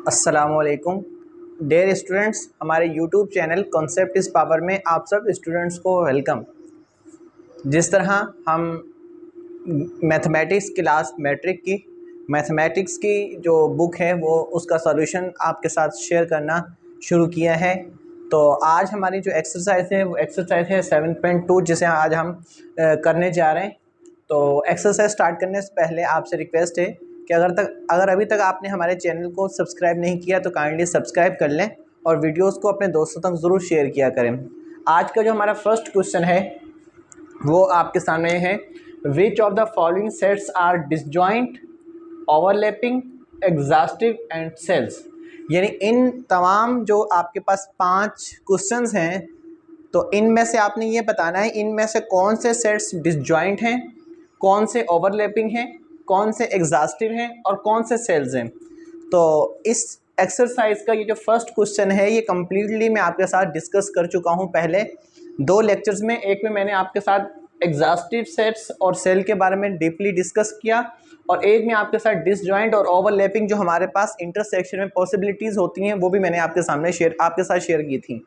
अस्सलामुअलैकुम dear students, हमारे YouTube channel concept is power में आप सब स्टूडेंट्स को वेलकम। जिस तरह हम मैथमेटिक्स क्लास मैट्रिक की मैथमेटिक्स की जो बुक है वो उसका सॉल्यूशन आपके साथ शेयर करना शुरू किया है, तो आज हमारी जो एक्सरसाइज है वो एक्सरसाइज है 7.2 जिसे आज हम करने जा रहे हैं। तो एक्सरसाइज स्टार्ट करने से पहले आपसे रिक्वेस्ट है कि अगर अभी तक आपने हमारे चैनल को सब्सक्राइब नहीं किया तो काइंडली सब्सक्राइब कर लें और वीडियोस को अपने दोस्तों तक ज़रूर शेयर किया करें। आज का जो हमारा फर्स्ट क्वेश्चन है वो आपके सामने है, which of the following sets are disjoint, overlapping, exhaustive and cells. यानी इन तमाम जो आपके पास 5 क्वेश्चंस हैं तो इनमें से आपने ये बताना है इनमें से कौन से सेट्स डिसजॉइंट हैं, कौन से ओवरलैपिंग हैं, कौन से एग्जॉस्टिव हैं और कौन से सेल्स हैं। तो इस एक्सरसाइज का ये जो फर्स्ट क्वेश्चन है ये कम्प्लीटली मैं आपके साथ डिस्कस कर चुका हूँ पहले 2 लेक्चर्स में। एक में मैंने आपके साथ एग्जॉस्टिव सेट्स और सेल के बारे में डीपली डिस्कस किया और एक में आपके साथ डिसजॉइंट और ओवरलैपिंग जो हमारे पास इंटरसेक्शन में पॉसिबिलिटीज़ होती हैं वो भी मैंने आपके साथ शेयर की थी।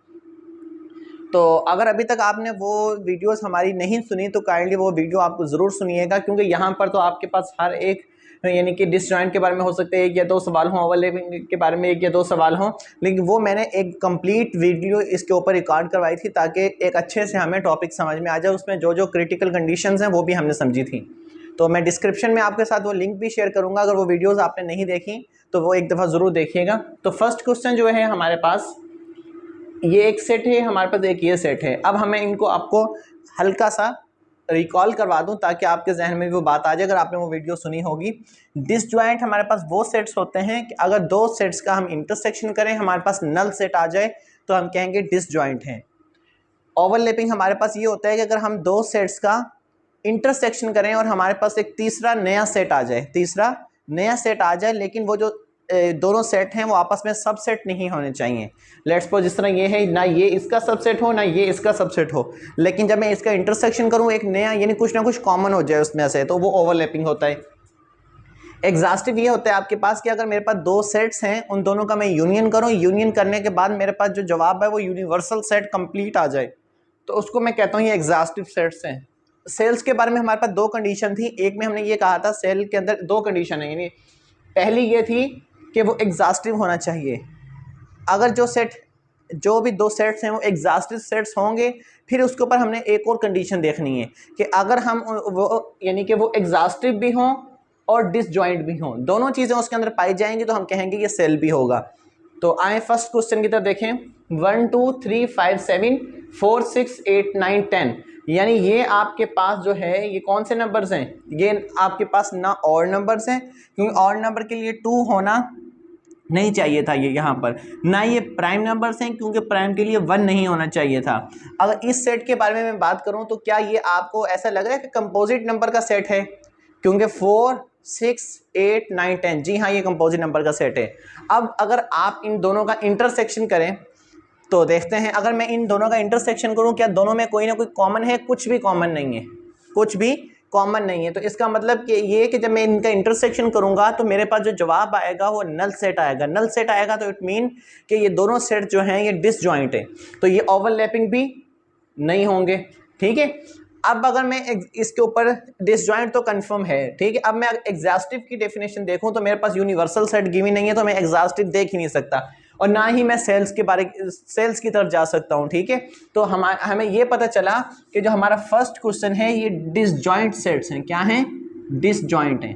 तो अगर अभी तक आपने वो वीडियोस हमारी नहीं सुनी तो काइंडली वो वीडियो आपको ज़रूर सुनिएगा, क्योंकि यहाँ पर तो आपके पास हर एक यानी कि डिसजॉइंट के बारे में हो सकते हैं 1 या 2 सवाल हों, ओवरलैपिंग के बारे में 1 या 2 सवाल हों, लेकिन वो मैंने एक कंप्लीट वीडियो इसके ऊपर रिकॉर्ड करवाई थी ताकि एक अच्छे से हमें टॉपिक समझ में आ जाए, उसमें जो जो क्रिटिकल कंडीशंस हैं वो भी हमने समझी थी। तो मैं डिस्क्रिप्शन में आपके साथ वो लिंक भी शेयर करूँगा, अगर वो वीडियोज़ आपने नहीं देखी तो वो एक दफ़ा ज़रूर देखिएगा। तो फर्स्ट क्वेश्चन जो है हमारे पास ये एक सेट है, हमारे पास एक ये सेट है। अब हमें इनको आपको हल्का सा रिकॉल करवा दूं ताकि आपके जहन में भी वो बात आ जाए अगर आपने वो वीडियो सुनी होगी। डिसजॉइंट हमारे पास वो सेट्स होते हैं कि अगर 2 सेट्स का हम इंटरसेक्शन करें हमारे पास नल सेट आ जाए तो हम कहेंगे डिसजॉइंट हैं। ओवरलैपिंग हमारे पास ये होता है कि अगर हम 2 सेट्स का इंटरसेक्शन करें और हमारे पास एक तीसरा नया सेट आ जाए, लेकिन वो जो दोनों सेट हैं वो आपस में सबसेट नहीं होने चाहिए। लेट्स सपोज जिस तरह ये है, ना ये इसका सबसेट हो ना ये इसका सबसेट हो, लेकिन जब मैं इसका इंटरसेक्शन करूं एक नया यानी कुछ ना कुछ कॉमन हो जाए उसमें से, तो वो ओवरलैपिंग होता है। एग्जॉस्टिव ये होता है आपके पास कि अगर मेरे पास 2 सेट्स हैं उन दोनों का मैं यूनियन करूं, यूनियन करने के बाद मेरे पास जो जवाब है वो यूनिवर्सल सेट कंप्लीट आ जाए, तो उसको मैं कहता हूँ ये एग्जॉस्टिव सेट्स हैं। सेल्स के बारे में हमारे पास 2 कंडीशन थी। एक में हमने ये कहा था सेल के अंदर 2 कंडीशन है, यानी पहली ये थी कि वो एग्जॉस्टिव होना चाहिए। अगर जो भी 2 सेट्स हैं वो एग्जॉस्टिव सेट्स होंगे, फिर उसके ऊपर हमने एक और कंडीशन देखनी है कि अगर हम वो यानी कि वो एग्जॉस्टिव भी हों और डिसजॉइंट भी हों, दोनों चीज़ें उसके अंदर पाई जाएंगी तो हम कहेंगे ये सेल भी होगा। तो आए फर्स्ट क्वेश्चन की तरफ देखें। 1 2 3 5 7 4 6 8 9 10, यानी ये आपके पास जो है ये कौन से नंबर्स हैं, ये आपके पास ना और नंबर्स हैं, क्योंकि और नंबर के लिए 2 होना नहीं चाहिए था ये यहाँ पर, ना ये प्राइम नंबर्स हैं क्योंकि प्राइम के लिए 1 नहीं होना चाहिए था। अगर इस सेट के बारे में मैं बात करूँ तो क्या ये आपको ऐसा लग रहा है कि कंपोजिट नंबर का सेट है, क्योंकि 4 6 8 9 10, जी हाँ ये कंपोजिट नंबर का सेट है। अब अगर आप इन दोनों का इंटरसेक्शन करें तो देखते हैं, अगर मैं इन दोनों का इंटरसेक्शन करूं क्या दोनों में कोई ना कोई कॉमन है, कुछ भी कॉमन नहीं है, कुछ भी कॉमन नहीं है। तो इसका मतलब कि ये कि जब मैं इनका इंटरसेक्शन करूंगा तो मेरे पास जो जवाब आएगा वो नल सेट आएगा। नल सेट आएगा तो इट मीन कि ये दोनों सेट जो हैं ये डिसजॉइंट है, तो ये ओवरलैपिंग भी नहीं होंगे। ठीक है, अब अगर मैं इसके ऊपर डिसजॉइंट तो कंफर्म है, ठीक है, अब मैं एग्जॉस्टिव की डेफिनेशन देखूं तो मेरे पास यूनिवर्सल सेट गिवन नहीं है, तो मैं एग्जॉस्टिव देख ही नहीं सकता और ना ही मैं सेल्स की तरफ जा सकता हूं। ठीक है, तो हमें ये पता चला कि जो हमारा फर्स्ट क्वेश्चन है ये डिसजॉइंट सेट्स हैं। क्या हैं? डिसजॉइंट हैं,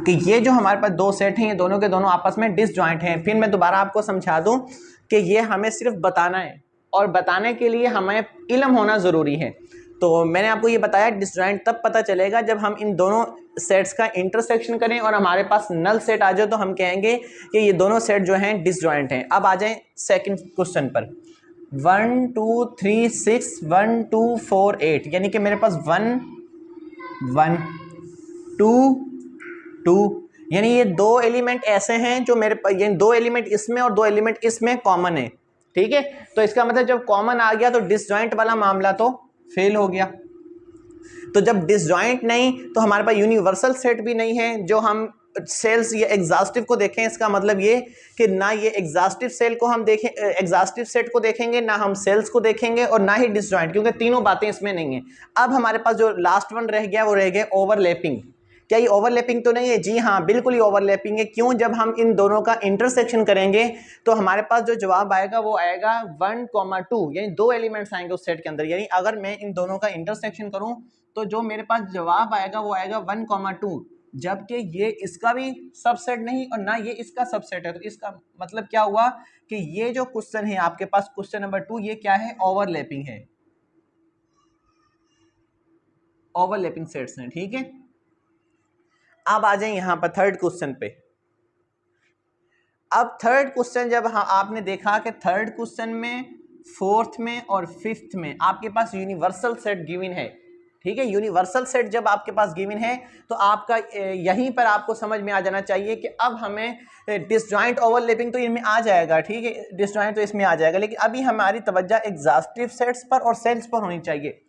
कि ये जो हमारे पास 2 सेट हैं ये दोनों के दोनों आपस में डिसजॉइंट हैं। फिर मैं दोबारा आपको समझा दूं कि ये हमें सिर्फ बताना है और बताने के लिए हमें इल्म होना ज़रूरी है। तो मैंने आपको ये बताया डिसजॉइंट तब पता चलेगा जब हम इन दोनों सेट्स का इंटरसेक्शन करें और हमारे पास नल सेट आ जाए तो हम कहेंगे कि ये दोनों सेट जो हैं डिसजॉइंट हैं। अब आ जाएं सेकंड क्वेश्चन पर। 1 2 3 6 1 2 4 8, यानी कि मेरे पास 1 1 2 2, यानी ये 2 एलिमेंट ऐसे हैं जो मेरे पास, ये 2 एलिमेंट इसमें और 2 एलिमेंट इसमें कॉमन है। ठीक है, तो इसका मतलब जब कॉमन आ गया तो डिसजॉइंट वाला मामला तो फेल हो गया। तो जब डिसजॉइंट नहीं तो हमारे पास यूनिवर्सल सेट भी नहीं है जो हम सेल्स ये एग्जॉस्टिव को देखें, इसका मतलब ये कि ना ये एग्जॉस्टिव सेल को हम देखें, एग्जॉस्टिव सेट को देखेंगे, ना हम सेल्स को देखेंगे, और ना ही डिसजॉइंट, क्योंकि तीनों बातें इसमें नहीं है। अब हमारे पास जो लास्ट वन रह गया वो रह गया ओवरलैपिंग। क्या ये ओवरलैपिंग तो नहीं है? जी हाँ, बिल्कुल ही ओवरलैपिंग है। क्यों? जब हम इन दोनों का इंटरसेक्शन करेंगे तो हमारे पास जो जवाब आएगा वो आएगा 1,2, यानी 2 एलिमेंट्स आएंगे उस सेट के अंदर। यानी अगर मैं इन दोनों का इंटरसेक्शन करूं तो जो मेरे पास जवाब आएगा वो आएगा 1,2, जबकि ये इसका भी सबसेट नहीं और ना ये इसका सबसेट है। तो इसका मतलब क्या हुआ कि ये जो क्वेश्चन है आपके पास, क्वेश्चन नंबर 2, ये क्या है? ओवरलैपिंग है, ओवरलैपिंग सेट्स हैं। ठीक है, अब आ जाए यहां पर थर्ड क्वेश्चन पे। अब थर्ड क्वेश्चन जब आपने देखा कि थर्ड क्वेश्चन में, फोर्थ में और फिफ्थ में आपके पास यूनिवर्सल सेट गिवन है। ठीक है, यूनिवर्सल सेट जब आपके पास गिवन है तो आपका यहीं पर आपको समझ में आ जाना चाहिए कि अब हमें डिसजॉइंट ओवरलैपिंग तो इनमें आ जाएगा। ठीक है, डिसजॉइंट तो इसमें आ जाएगा, लेकिन अभी हमारी तवज्जो एग्जॉस्टिव सेट्स पर और सेल्स पर होनी चाहिए।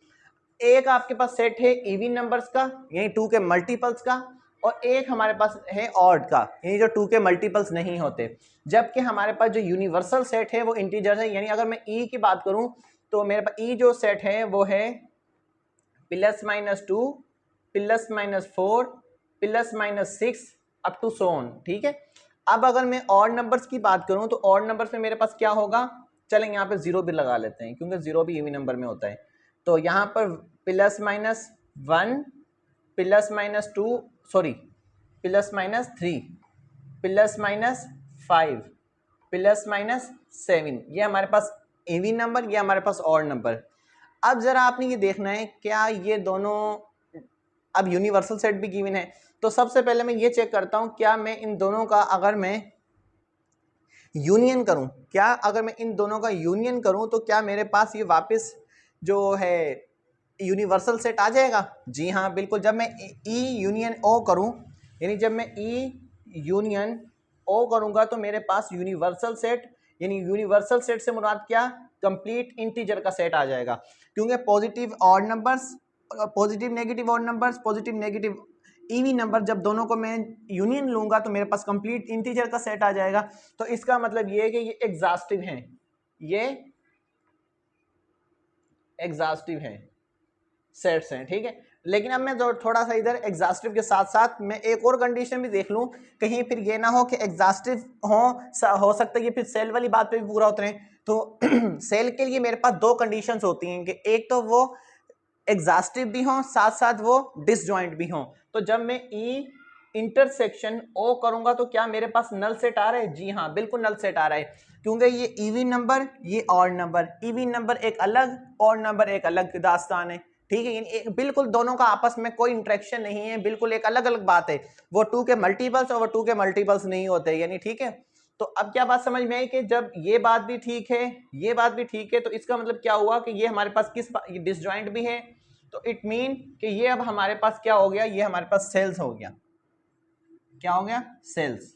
एक आपके पास सेट है इवन नंबर्स का, यानी 2 के मल्टीपल्स का, और एक हमारे पास है ऑड का, यानी जो 2 के मल्टीपल्स नहीं होते। जबकि हमारे पास जो यूनिवर्सल सेट है वो इंटीजर्स है। यानी अगर मैं ई की बात करूं तो मेरे पास ई जो सेट है वो है +-2, +-4, +-6 अप टू सो ऑन। ठीक है, अब अगर मैं ऑड नंबर्स की बात करूं तो ऑड नंबर्स में मेरे पास क्या होगा? चलें यहाँ पे 0 भी लगा लेते हैं, क्योंकि 0 भी इवन नंबर में होता है। तो यहाँ पर +-1, +-2, सॉरी +-3, +-5, +-7, ये हमारे पास इवन नंबर, ये हमारे पास ऑड नंबर। अब जरा आपने ये देखना है क्या ये दोनों, अब यूनिवर्सल सेट भी गिवन है, तो सबसे पहले मैं ये चेक करता हूं क्या मैं इन दोनों का अगर मैं यूनियन करूं, क्या अगर मैं इन दोनों का यूनियन करूं तो क्या मेरे पास ये वापस जो है यूनिवर्सल सेट आ जाएगा? जी हाँ, बिल्कुल। जब मैं ई यूनियन ओ करूं, यानी जब मैं ई यूनियन ओ करूंगा तो मेरे पास यूनिवर्सल सेट, यानी यूनिवर्सल सेट से मुराद क्या? कंप्लीट इंटीजर का सेट आ जाएगा, क्योंकि positive odd numbers, positive negative odd numbers, positive negative EV number, जब दोनों को मैं यूनियन लूंगा तो मेरे पास कंप्लीट इंटीजर का सेट आ जाएगा। तो इसका मतलब ये है कि ये एग्जॉस्टिव है, ये एग्जॉस्टिव है, सेट्स हैं। ठीक है, लेकिन अब मैं थोड़ा सा इधर एग्जॉस्टिव के साथ साथ मैं एक और कंडीशन भी देख लूं, कहीं फिर ये ना हो कि एग्जॉस्टिव हो सकता है ये फिर सेल वाली बात पे भी पूरा उतरे। तो सेल के लिए मेरे पास 2 कंडीशंस होती हैं कि एक तो वो एग्जॉस्टिव भी हों, साथ साथ वो डिसजॉइंट भी हों। तो जब मैं ई इंटरसेक्शन ओ करूंगा तो क्या मेरे पास नल सेट आ रहा है? जी हाँ, बिल्कुल नल सेट आ रहा है, क्योंकि ये इवन नंबर, ये ऑड नंबर, इवन नंबर एक अलग, ऑड नंबर एक अलग दास्तान है। ठीक है, बिल्कुल दोनों का आपस में कोई इंटरेक्शन नहीं है, बिल्कुल एक अलग अलग बात है। वो 2 के मल्टीपल्स और वो 2 के मल्टीपल्स नहीं होते, यानी ठीक है। तो अब क्या बात समझ में आई कि जब ये बात भी ठीक है, ये बात भी ठीक है, तो इसका मतलब क्या हुआ कि ये हमारे पास ये डिसजॉइंट भी है। तो इट मीन कि ये अब हमारे पास क्या हो गया? ये हमारे पास सेल्स हो गया। क्या हो गया? सेल्स।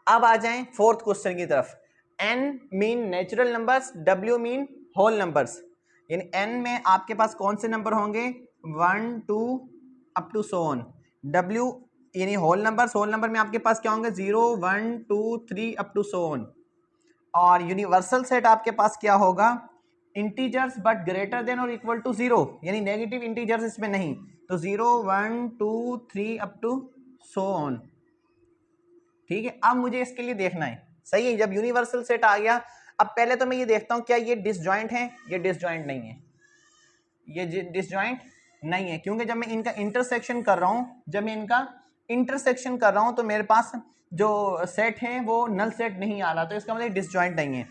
अब आ जाएं फोर्थ क्वेश्चन की तरफ। n mean natural numbers, w mean whole numbers, यानी n में आपके पास कौन से नंबर होंगे? 1, 2 up to so on. w यानी होल नंबर्स, होल नंबर में आपके पास क्या होंगे? 0, 1, 2, 3 अप टू सो ऑन। और यूनिवर्सल सेट आपके पास क्या होगा? इंटीजर्स बट ग्रेटर देन और इक्वल टू 0, यानी नेगेटिव इंटीजर्स इसमें नहीं। तो 0, 1, 2, 3 अप टू सो ऑन। ठीक है, अब मुझे इसके लिए देखना है, सही है। जब यूनिवर्सल सेट आ गया, अब पहले तो मैं ये देखता हूं क्या ये डिसजॉइंट है? ये डिसजॉइंट नहीं है, ये डिसजॉइंट नहीं है, क्योंकि जब मैं इनका इंटरसेक्शन कर रहा हूं, जब मैं इनका इंटरसेक्शन कर रहा हूं तो मेरे पास जो सेट है वो नल सेट नहीं आ रहा, तो इसका मतलब डिसजॉइंट नहीं है।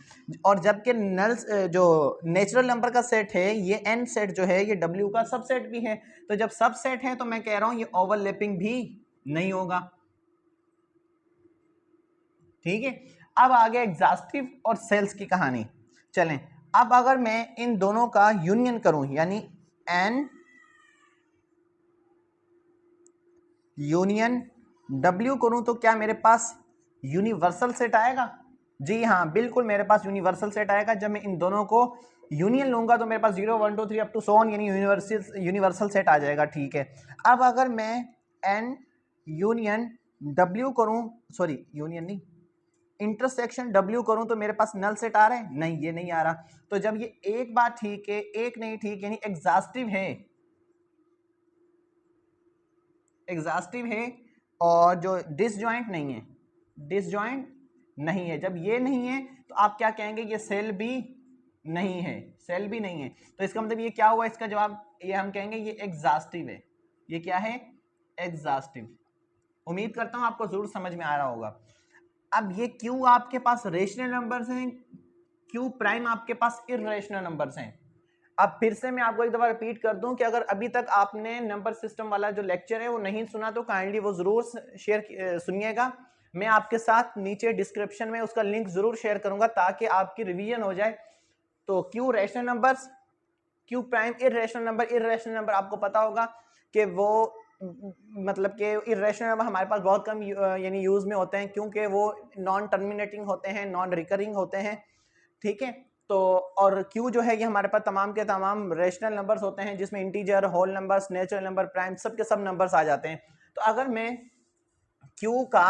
और जबकि नल जो नेचुरल नंबर का सेट है, ये एन सेट जो है ये डब्ल्यू का सबसेट भी है। तो जब सबसेट है तो मैं कह रहा हूं ये ओवरलैपिंग भी नहीं होगा। ठीक है, अब आगे एग्जॉस्टिव और सेल्स की कहानी। चलें, अब अगर मैं इन दोनों का यूनियन करूं, यानी एन यूनियन W करूं तो क्या मेरे पास यूनिवर्सल सेट आएगा? जी हाँ, बिल्कुल मेरे पास यूनिवर्सल सेट आएगा। जब मैं इन दोनों को यूनियन लूंगा तो मेरे पास 0, 1, 2, 3 अप टू सो ऑन, यानी यूनिवर्सल सेट आ जाएगा। ठीक है, अब अगर मैं n यूनियन W करूं, सॉरी यूनियन नहीं, इंटरसेक्शन W करूं तो मेरे पास नल सेट आ रहा है, नहीं ये नहीं आ रहा। तो जब ये एक बात ठीक है एक नहीं ठीक, यानी एग्जॉस्टिव है, एग्जॉस्टिव है, और जो डिसजॉइंट नहीं है, डिसजॉइंट नहीं है, जब ये नहीं है तो आप क्या कहेंगे, ये सेल भी नहीं है, सेल भी नहीं है। तो इसका मतलब ये क्या हुआ, इसका जवाब ये हम कहेंगे ये एग्जॉस्टिव है। ये क्या है, एग्जॉस्टिव। उम्मीद करता हूं आपको जरूर समझ में आ रहा होगा। अब ये क्यों आपके पास रेशनल नंबर्स हैं, क्यों प्राइम आपके पास इर्रेशनल नंबर्स हैं। अब फिर से मैं आपको एक दफा रिपीट कर दूं कि अगर अभी तक आपने नंबर सिस्टम वाला जो लेक्चर है वो नहीं सुना तो काइंडली वो जरूर शेयर सुनिएगा। मैं आपके साथ नीचे डिस्क्रिप्शन में उसका लिंक जरूर शेयर करूंगा ताकि आपकी रिवीजन हो जाए। तो क्यों रैशनल नंबर्स, क्यों prime irrational number, irrational number आपको पता होगा कि वो मतलब कि इर्रेशनल नंबर हमारे पास बहुत कम यानी यूज में होते हैं क्योंकि वो नॉन टर्मिनेटिंग होते हैं, नॉन रिकरिंग होते हैं, ठीक है। तो और क्यू जो है ये हमारे पास तमाम के तमाम रेशनल नंबर्स होते हैं जिसमें integer, whole numbers, natural number, prime, सब के सब नंबर्स आ जाते हैं। तो अगर मैं क्यू का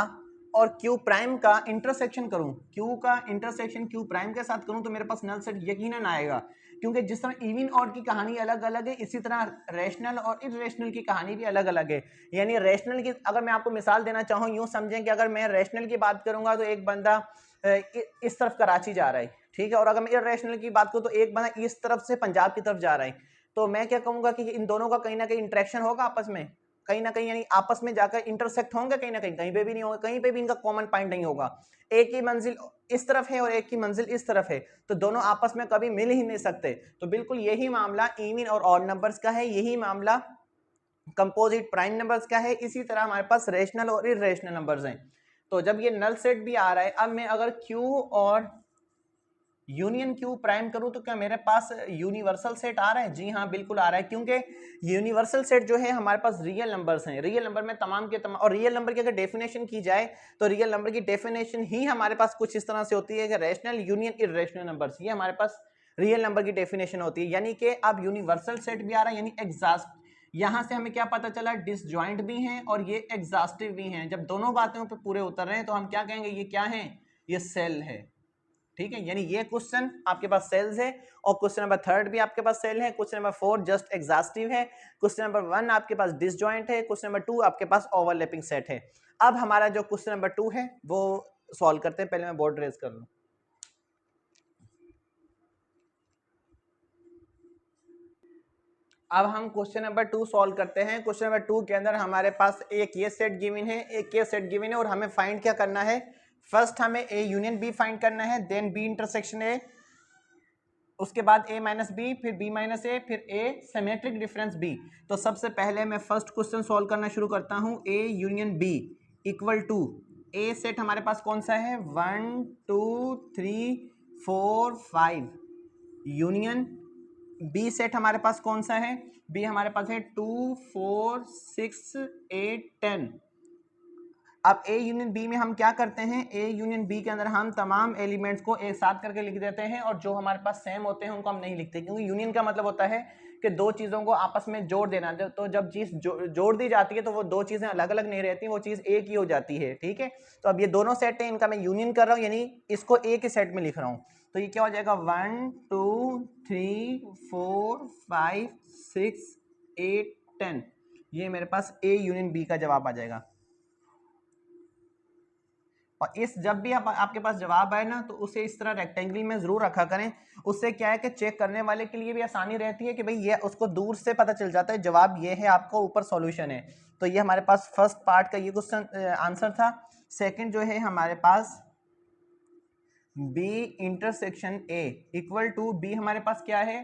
और क्यू प्राइम का इंटरसेक्शन करूं, क्यू का इंटरसेक्शन क्यू प्राइम के साथ करूं तो मेरे पास नल सेट यकीनन आएगा, क्योंकि जिस तरह इवन ऑड की कहानी अलग अलग है इसी तरह रैशनल और इरेशनल की कहानी भी अलग अलग है। यानी रैशनल की अगर मैं आपको मिसाल देना चाहूं, यूं समझें कि अगर मैं रैशनल की बात करूंगा तो एक बंदा इस तरफ कराची जा रहा है, ठीक है, और अगर मैं इरेशनल की बात करूं तो एक बंदा इस तरफ से पंजाब की तरफ जा रहा है। तो मैं क्या कहूंगा कि इन दोनों का कहीं ना कहीं इंटरेक्शन होगा आपस में, कहीं ना कहीं, यानी आपस में जाकर इंटरसेक्ट होंगे कहीं ना कहीं, कहीं पे भी नहीं होगा, कहीं पे भी इनका कॉमन पॉइंट नहीं होगा। एक ही मंजिल इस तरफ है और एक ही मंजिल इस तरफ है, तो दोनों आपस में कभी मिल ही नहीं सकते। तो बिल्कुल यही मामला इवन और ऑड नंबर्स का है, यही मामला कंपोजिट प्राइम नंबर्स का है, इसी तरह हमारे पास रेशनल और इरेशनल नंबर्स हैं। तो जब ये नल सेट भी आ रहा है, अब मैं अगर क्यू और यूनियन क्यू प्राइम करूं तो क्या मेरे पास यूनिवर्सल सेट आ रहा है? जी हाँ बिल्कुल आ रहा है, क्योंकि यूनिवर्सल सेट जो है हमारे पास रियल नंबर्स हैं, रियल नंबर में तमाम के तमाम, और रियल नंबर की अगर डेफिनेशन की जाए तो रियल नंबर की डेफिनेशन ही हमारे पास कुछ इस तरह से होती है कि रैशनल यूनियन इरेशनल नंबर्स, ये हमारे पास रियल नंबर की डेफिनेशन होती है। यानी कि अब यूनिवर्सल सेट भी आ रहा है, यानी एग्जॉस्ट, यहां से हमें क्या पता चला, डिसजॉइंट भी हैं और ये एग्जॉस्टिव भी हैं। जब दोनों बातों पे पूरे उतर रहे हैं तो हम क्या कहेंगे, ये क्या है, ये सेल है, ठीक है। यानी ये क्वेश्चन आपके पास सेल्स है, और क्वेश्चन नंबर 3 भी आपके पास सेल है, क्वेश्चन नंबर 4 जस्ट एग्जॉस्टिव है, क्वेश्चन नंबर 1 आपके पास डिसजॉइंट है, क्वेश्चन नंबर 2 आपके पास ओवरलैपिंग सेट है। अब हमारा जो क्वेश्चन नंबर 2 है वो सॉल्व करते हैं। पहले मैं बोर्ड रेज कर लूं। अब हम क्वेश्चन नंबर 2 सॉल्व करते हैं। क्वेश्चन नंबर 2 के अंदर हमारे पास एक ये सेट गिवन है, एक ये सेट गिवन है, और हमें फाइंड क्या करना है, फर्स्ट हमें ए यूनियन बी फाइंड करना है, देन बी इंटरसेक्शन ए, उसके बाद a माइनस बी, फिर b माइनस ए, फिर a सिमेट्रिक डिफरेंस b। तो सबसे पहले मैं फर्स्ट क्वेश्चन सॉल्व करना शुरू करता हूं। a union b equal to, a set हमारे पास कौन सा है, 1 2 3 4 5, यूनियन b सेट हमारे पास कौन सा है, b हमारे पास है 2 4 6 8 10। अब ए यूनियन बी में हम क्या करते हैं, ए यूनियन बी के अंदर हम तमाम एलिमेंट्स को एक साथ करके लिख देते हैं, और जो हमारे पास सेम होते हैं उनको हम नहीं लिखते, क्योंकि यूनियन का मतलब होता है कि दो चीजों को आपस में जोड़ देना। तो जब चीज जोड़ दी जाती है तो वो दो चीजें अलग अलग नहीं रहती, वो चीज एक ही हो जाती है, ठीक है। तो अब ये दोनों सेट है, इनका मैं यूनियन कर रहा हूँ, यानी इसको एक ही सेट में लिख रहा हूँ। तो ये क्या हो जाएगा, 1 2 3 4 5 6 8 10, ये मेरे पास ए यूनियन बी का जवाब आ जाएगा। और इस जब भी आपके पास जवाब आए ना तो उसे इस तरह रेक्टेंगल में जरूर रखा करें, उससे क्या है कि चेक करने वाले के लिए भी आसानी रहती है कि भाई ये उसको दूर से पता चल जाता है जवाब ये है, आपको ऊपर सॉल्यूशन है। तो ये हमारे पास फर्स्ट पार्ट का ये क्वेश्चन आंसर था। सेकंड जो है हमारे पास B intersection A equal to, B हमारे पास क्या है,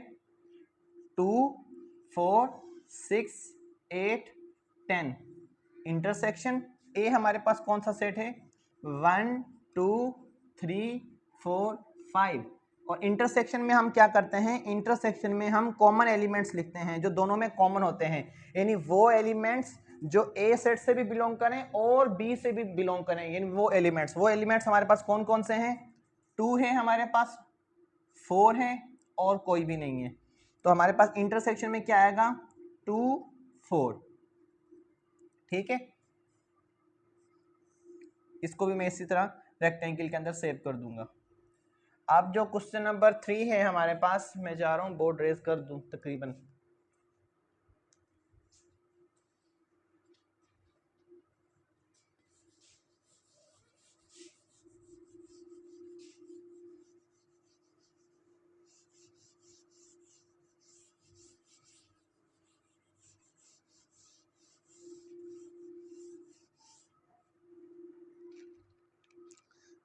2 4 6 8 10, इंटरसेक्शन ए हमारे पास कौन सा सेट है, 1 2 3 4 5। और इंटरसेक्शन में हम क्या करते हैं, इंटरसेक्शन में हम कॉमन एलिमेंट्स लिखते हैं जो दोनों में कॉमन होते हैं, यानी वो एलिमेंट्स जो ए सेट से भी बिलोंग करें और बी से भी बिलोंग करें, यानी वो एलिमेंट्स हमारे पास कौन कौन से हैं, 2 है हमारे पास, 4 है, और कोई भी नहीं है। तो हमारे पास इंटरसेक्शन में क्या आएगा, 2 4, ठीक है। इसको भी मैं इसी तरह रेक्टेंगल के अंदर सेव कर दूंगा। अब जो क्वेश्चन नंबर 3 है हमारे पास, मैं जा रहा हूँ बोर्ड रेज कर दूं तकरीबन।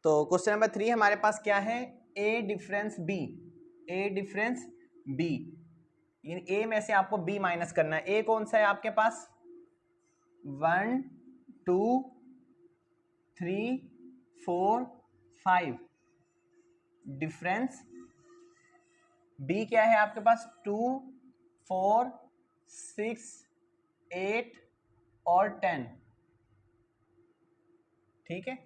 तो क्वेश्चन नंबर 3 हमारे पास क्या है, ए डिफरेंस बी, ए डिफरेंस बी, ए में से आपको बी माइनस करना है। ए कौन सा है आपके पास, 1 2 3 4 5, डिफरेंस बी क्या है आपके पास, 2 4 6 8 और 10, ठीक है।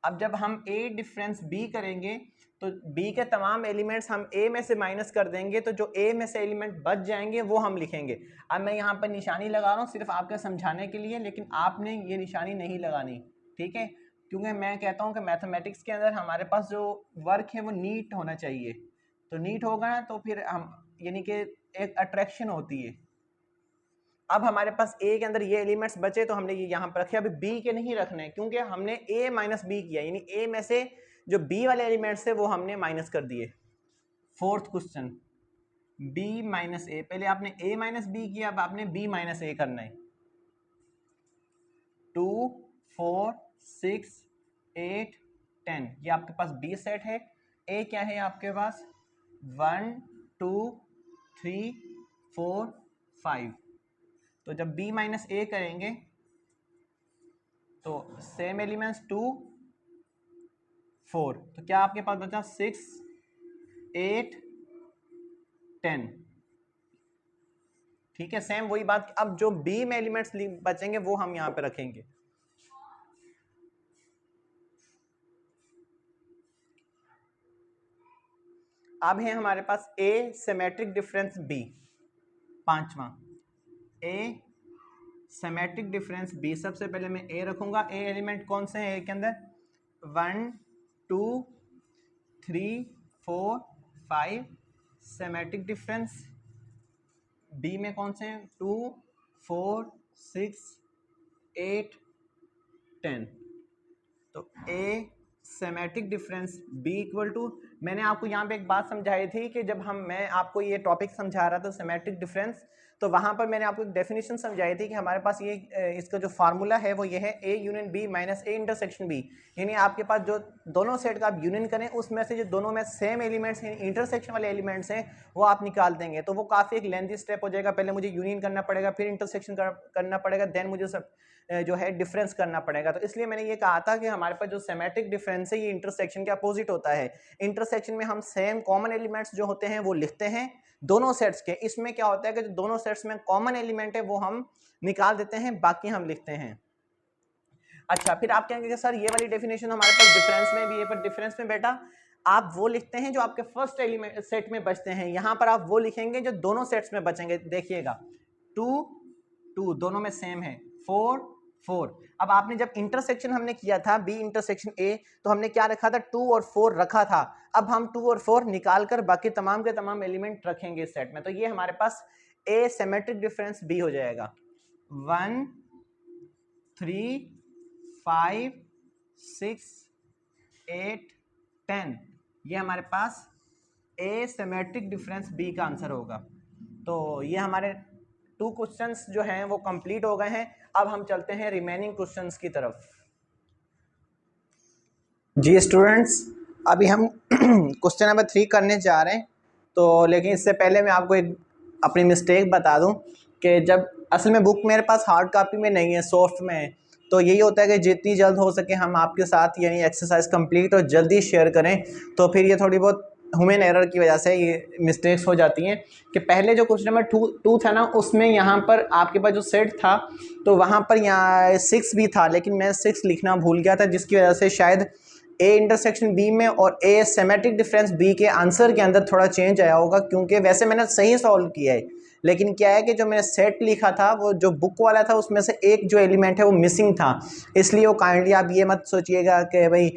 अब जब हम a डिफरेंस b करेंगे तो b के तमाम एलिमेंट्स हम a में से माइनस कर देंगे, तो जो a में से एलिमेंट बच जाएंगे वो हम लिखेंगे। अब मैं यहाँ पर निशानी लगा रहा हूँ सिर्फ आपके समझाने के लिए, लेकिन आपने ये निशानी नहीं लगानी, ठीक है, क्योंकि मैं कहता हूँ कि मैथमेटिक्स के अंदर हमारे पास जो वर्क है वो नीट होना चाहिए। तो नीट होगा ना तो फिर हम यानी कि एक अट्रैक्शन होती है। अब हमारे पास a के अंदर ये एलिमेंट्स बचे तो हमने ये यहाँ पर रखे, अभी b के नहीं रखने क्योंकि हमने a माइनस बी किया, यानी a में से जो b वाले एलिमेंट्स थे वो हमने माइनस कर दिए। फोर्थ क्वेश्चन b माइनस ए, पहले आपने a माइनस बी किया, अब आपने b माइनस ए करना है। 2 4 6 8 10, ये आपके पास b सेट है। a क्या है आपके पास, 1 2 3 4 5, तो जब b माइनस ए करेंगे तो सेम एलिमेंट्स 2 4, तो क्या आपके पास बचा 6 8 10, ठीक है। सेम वही बात, अब जो b में एलिमेंट्स बचेंगे वो हम यहां पे रखेंगे। अब है हमारे पास a सिमेट्रिक डिफरेंस b, पांचवा a सिमेट्रिक डिफरेंस b। सबसे पहले मैं a रखूंगा। a एलिमेंट कौन से हैं a के अंदर, 1 2 3 4 5, सिमेट्रिक डिफरेंस b में कौन से हैं, 2 4 6 8 10, तो a symmetric difference b equal to, मैंने आपको यहाँ पे एक बात समझाई थी कि जब मैं आपको ये टॉपिक समझा रहा था सिमेट्रिक डिफरेंस, तो वहाँ पर मैंने आपको एक डेफिनेशन समझाई थी कि हमारे पास ये इसका जो फार्मूला है वो ये है a union b minus a intersection b, यानी आपके पास जो दोनों सेट का आप यूनियन करें उसमें से जो दोनों में सेम एलिमेंट्स हैं, इंटरसेक्शन वाले एलिमेंट्स हैं, वो आप निकाल देंगे। तो वो काफ़ी एक लेंथी स्टेप हो जाएगा, पहले मुझे यूनियन करना पड़ेगा, फिर इंटरसेक्शन करना पड़ेगा, देन मुझे सब जो है डिफरेंस करना पड़ेगा। तो इसलिए मैंने ये कहा था कि हमारे पास जो सिमेट्रिक डिफरेंस है ये इंटरसेक्शन के अपोजिट होता है। इंटरसेक्शन में हम सेम कॉमन एलिमेंट्स जो होते हैं वो लिखते हैं दोनों सेट्स के, इसमें क्या होता है कि जो दोनों सेट्स में कॉमन एलिमेंट है वो हम निकाल देते हैं, बाकी हम लिखते हैं। अच्छा, फिर आप कहेंगे कि सर ये वाली डेफिनेशन हमारे पास डिफरेंस में भी है, पर डिफरेंस में बेटा आप वो लिखते हैं जो आपके फर्स्ट एलिमेंट सेट में बचते हैं, यहां पर आप वो लिखेंगे जो दोनों सेट्स में बचेंगे। देखिएगा 2 2 दोनों में सेम है, 4 4। अब आपने जब इंटरसेक्शन हमने किया था b इंटरसेक्शन a, तो हमने क्या रखा था, 2 और 4 रखा था। अब हम 2 और 4 निकाल कर बाकी तमाम के तमाम एलिमेंट रखेंगे इस सेट में, तो ये हमारे पास a सिमेट्रिक डिफरेंस b हो जाएगा। 1 3 5 6 8 10, ये हमारे पास a सिमेट्रिक डिफरेंस b का आंसर होगा। तो ये हमारे 2 क्वेश्चंस जो हैं वो कंप्लीट हो गए हैं। अब हम चलते हैं रिमेनिंग क्वेश्चंस की तरफ। जी स्टूडेंट्स, अभी हम क्वेश्चन नंबर 3 करने जा रहे हैं, तो लेकिन इससे पहले मैं आपको एक अपनी मिस्टेक बता दूं कि जब असल में बुक मेरे पास हार्ड कॉपी में नहीं है, सॉफ्ट में है, तो यही होता है कि जितनी जल्द हो सके हम आपके साथ यानी एक्सरसाइज कंप्लीट और जल्दी शेयर करें, तो फिर ये थोड़ी बहुत ह्यूमन एरर की वजह से ये मिस्टेक्स हो जाती हैं कि पहले जो क्वेश्चन नंबर 2 था ना, उसमें यहाँ पर आपके पास जो सेट था तो वहाँ पर यहाँ 6 भी था, लेकिन मैं 6 लिखना भूल गया था, जिसकी वजह से शायद a इंटरसेक्शन b में और a सिमेट्रिक डिफरेंस b के आंसर के अंदर थोड़ा चेंज आया होगा, क्योंकि वैसे मैंने सही सॉल्व किया है लेकिन क्या है कि जो मैंने सेट लिखा था वो जो बुक वाला था उसमें से एक जो एलिमेंट है वो मिसिंग था, इसलिए वो काइंडली आप ये मत सोचिएगा कि भाई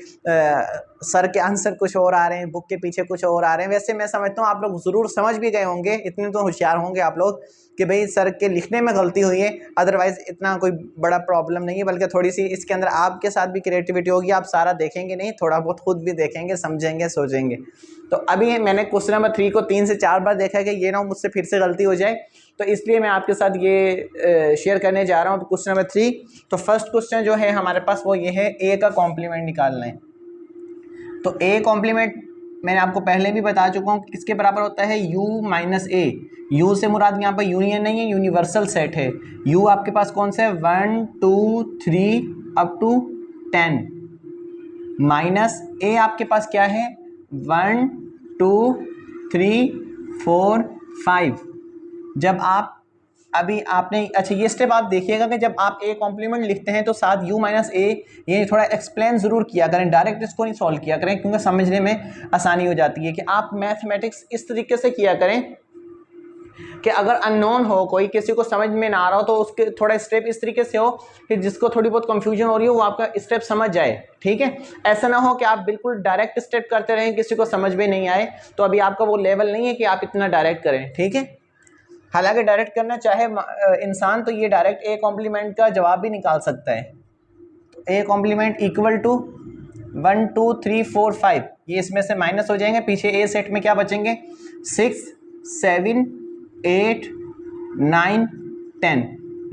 सर के आंसर कुछ और आ रहे हैं, बुक के पीछे कुछ और आ रहे हैं। वैसे मैं समझता हूँ आप लोग ज़रूर समझ भी गए होंगे, इतने तो होशियार होंगे आप लोग कि भाई सर के लिखने में गलती हुई है, अदरवाइज़ इतना कोई बड़ा प्रॉब्लम नहीं है, बल्कि थोड़ी सी इसके अंदर आपके साथ भी क्रिएटिविटी होगी। आप सारा देखेंगे नहीं, थोड़ा बहुत खुद भी देखेंगे, समझेंगे, सोचेंगे। तो अभी मैंने क्वेश्चन नंबर 3 को 3 से 4 बार देखा है कि ये ना मुझसे फिर से गलती हो जाए, तो इसलिए मैं आपके साथ ये शेयर करने जा रहा हूँ। क्वेश्चन नंबर 3, तो फर्स्ट क्वेश्चन जो है हमारे पास वो ये है, ए का कॉम्प्लीमेंट निकालना है। तो ए कॉम्प्लीमेंट मैंने आपको पहले भी बता चुका हूँ किसके बराबर होता है, u माइनस ए। u से मुराद यहाँ पर यूनियन नहीं है, यूनिवर्सल सेट है। u आपके पास कौन सा है, 1 2 3 अप टू 10, माइनस ए आपके पास क्या है, 1 2 3 4 5। जब आप अभी आपने अच्छा ये स्टेप आप देखिएगा कि जब आप ए कॉम्प्लीमेंट लिखते हैं तो साथ u माइनस ए, ये थोड़ा एक्सप्लेन ज़रूर किया करें, डायरेक्ट इसको नहीं सॉल्व किया करें, क्योंकि समझने में आसानी हो जाती है। कि आप मैथमेटिक्स इस तरीके से किया करें कि अगर अननोन हो, कोई किसी को समझ में ना आ रहा हो, तो उसके थोड़ा स्टेप इस तरीके से हो कि जिसको थोड़ी बहुत कंफ्यूजन हो रही हो वो आपका स्टेप समझ जाए। ठीक है, ऐसा ना हो कि आप बिल्कुल डायरेक्ट स्टेप करते रहें, किसी को समझ में नहीं आए, तो अभी आपका वो लेवल नहीं है कि आप इतना डायरेक्ट करें। ठीक है, हालांकि डायरेक्ट करना चाहे इंसान तो ये डायरेक्ट ए कॉम्प्लीमेंट का जवाब भी निकाल सकता है। तो ए कॉम्प्लीमेंट इक्वल टू 1 2 3 4 5, ये इसमें से माइनस हो जाएंगे, पीछे ए सेट में क्या बचेंगे, 6 7 8 9 10,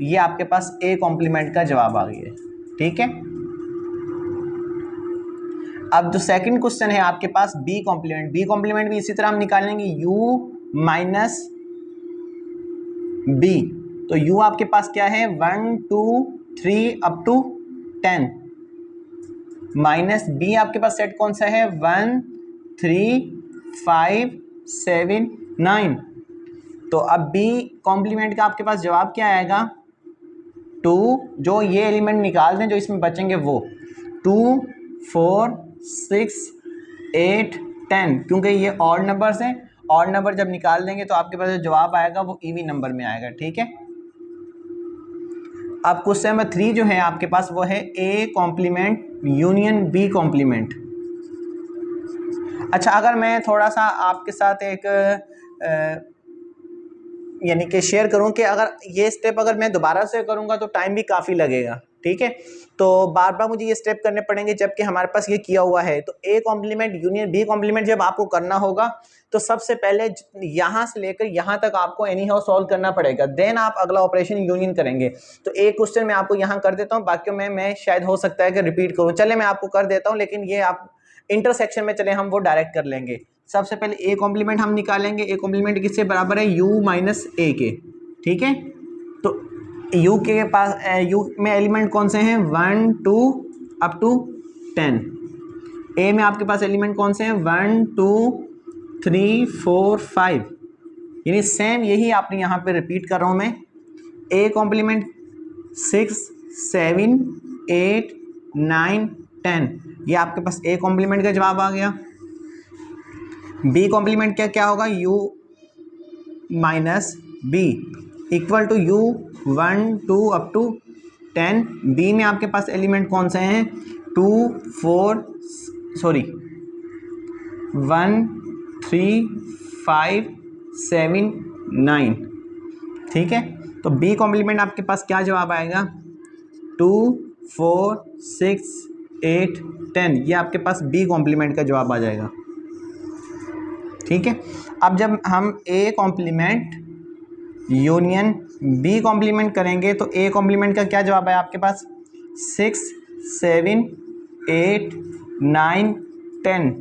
ये आपके पास ए कॉम्प्लीमेंट का जवाब आ गया है। ठीक है, अब जो सेकंड क्वेश्चन है आपके पास बी कॉम्प्लीमेंट। बी कॉम्प्लीमेंट भी इसी तरह हम निकालेंगे, u माइनस बी। तो u आपके पास क्या है, 1 2 3 अप टू 10, माइनस बी आपके पास सेट कौन सा है, 1 3 5 7 9। तो अब बी कॉम्प्लीमेंट का आपके पास जवाब क्या आएगा, 2, जो ये एलिमेंट निकाल दें जो इसमें बचेंगे वो 2 4 6 8 10, क्योंकि ये ऑड नंबर्स हैं, ऑड नंबर जब निकाल देंगे तो आपके पास जो जवाब आएगा वो इवन नंबर में आएगा। ठीक है, अब क्वेश्चन नंबर 3 जो है आपके पास वो है A complement union B complement. अच्छा, अगर मैं थोड़ा सा आपके साथ एक यानी कि शेयर करूं कि अगर ये स्टेप अगर मैं दोबारा से करूंगा तो टाइम भी काफ़ी लगेगा। ठीक है, तो बार बार मुझे ये स्टेप करने पड़ेंगे जबकि हमारे पास ये किया हुआ है। तो A complement union B complement जब आपको करना होगा तो सबसे पहले यहाँ से लेकर यहाँ तक आपको एनी हाउ सॉल्व करना पड़ेगा, देन आप अगला ऑपरेशन यूनियन करेंगे। तो एक क्वेश्चन मैं आपको यहाँ कर देता हूँ, बाकी में मैं शायद हो सकता है कि रिपीट करूँ, चले मैं आपको कर देता हूँ, लेकिन ये आप इंटरसेक्शन में चले हम वो डायरेक्ट कर लेंगे। सबसे पहले ए कॉम्प्लीमेंट हम निकालेंगे, ए कॉम्प्लीमेंट किससे बराबर है, u माइनस ए के। ठीक है, तो u के पास u में एलिमेंट कौन से हैं, 1 2 अप टू 10, a में आपके पास एलिमेंट कौन से हैं, 1 2 3 4 5, यानी सेम यही आपने यहाँ पे रिपीट कर रहा हूँ मैं। a कॉम्प्लीमेंट 6 7 8 9 10, ये आपके पास a कॉम्प्लीमेंट का जवाब आ गया। बी कॉम्प्लीमेंट क्या क्या होगा, u minus B equal to u 1 2 up to 10। B में आपके पास एलिमेंट कौन से हैं, 2 4 सॉरी 1 3 5 7 9। ठीक है, तो बी कॉम्प्लीमेंट आपके पास क्या जवाब आएगा, 2 4 6 8 10, ये आपके पास बी कॉम्प्लीमेंट का जवाब आ जाएगा। ठीक है, अब जब हम A complement union B complement करेंगे तो ए कॉम्प्लीमेंट का क्या जवाब है आपके पास, 6 7 8 9 10,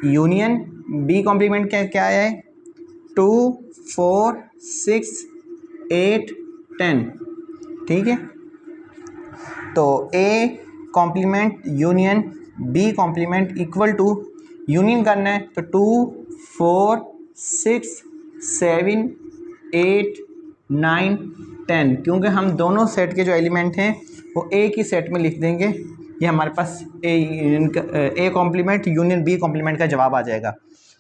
यूनियन बी कॉम्प्लीमेंट क्या क्या है, 2 4 6 8 10। ठीक है, तो A complement union B complement equal to, union करना है तो 2 4 6 7 8 9 10, क्योंकि हम दोनों सेट के जो एलिमेंट हैं वो एक ही सेट में लिख देंगे, ये हमारे पास A complement union B complement का जवाब आ जाएगा।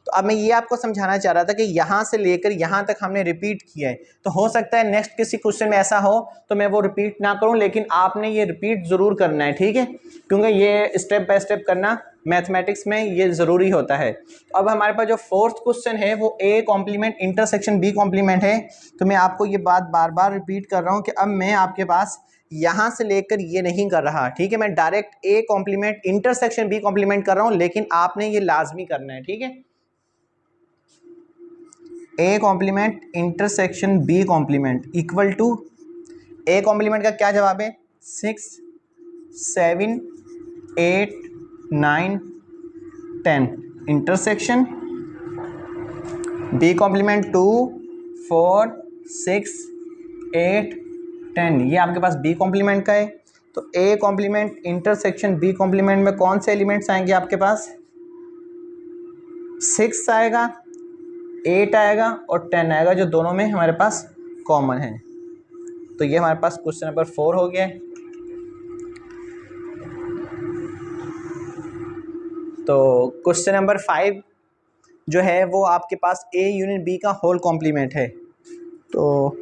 तो अब मैं ये आपको समझाना चाह रहा था कि यहाँ से लेकर यहाँ तक हमने रिपीट किया है, तो हो सकता है नेक्स्ट किसी क्वेश्चन में ऐसा हो तो मैं वो रिपीट ना करूँ, लेकिन आपने ये रिपीट ज़रूर करना है, ठीक है, क्योंकि ये स्टेप बाय स्टेप करना मैथमेटिक्स में ये ज़रूरी होता है। तो अब हमारे पास जो फोर्थ क्वेश्चन है वो A complement intersection B complement है। तो मैं आपको ये बात बार बार रिपीट कर रहा हूँ कि अब मैं आपके पास यहाँ से लेकर ये नहीं कर रहा, ठीक है, मैं direct A complement intersection B complement कर रहा हूँ, लेकिन आपने ये लाजमी करना है, ठीक है। A complement intersection B complement equal to, A complement का क्या जवाब है, 6 7 8 9 10, इंटरसेक्शन बी कॉम्प्लीमेंट 2 4 6 8 10, ये आपके पास बी कॉम्प्लीमेंट का है। तो A complement intersection B complement में कौन से एलिमेंट्स आएंगे आपके पास, 6 आएगा, 8 आएगा और 10 आएगा, जो दोनों में हमारे पास कॉमन है। तो ये हमारे पास क्वेश्चन नंबर 4 हो गया है। तो क्वेश्चन नंबर 5 जो है वो आपके पास ए यूनियन बी का होल कॉम्प्लीमेंट है। तो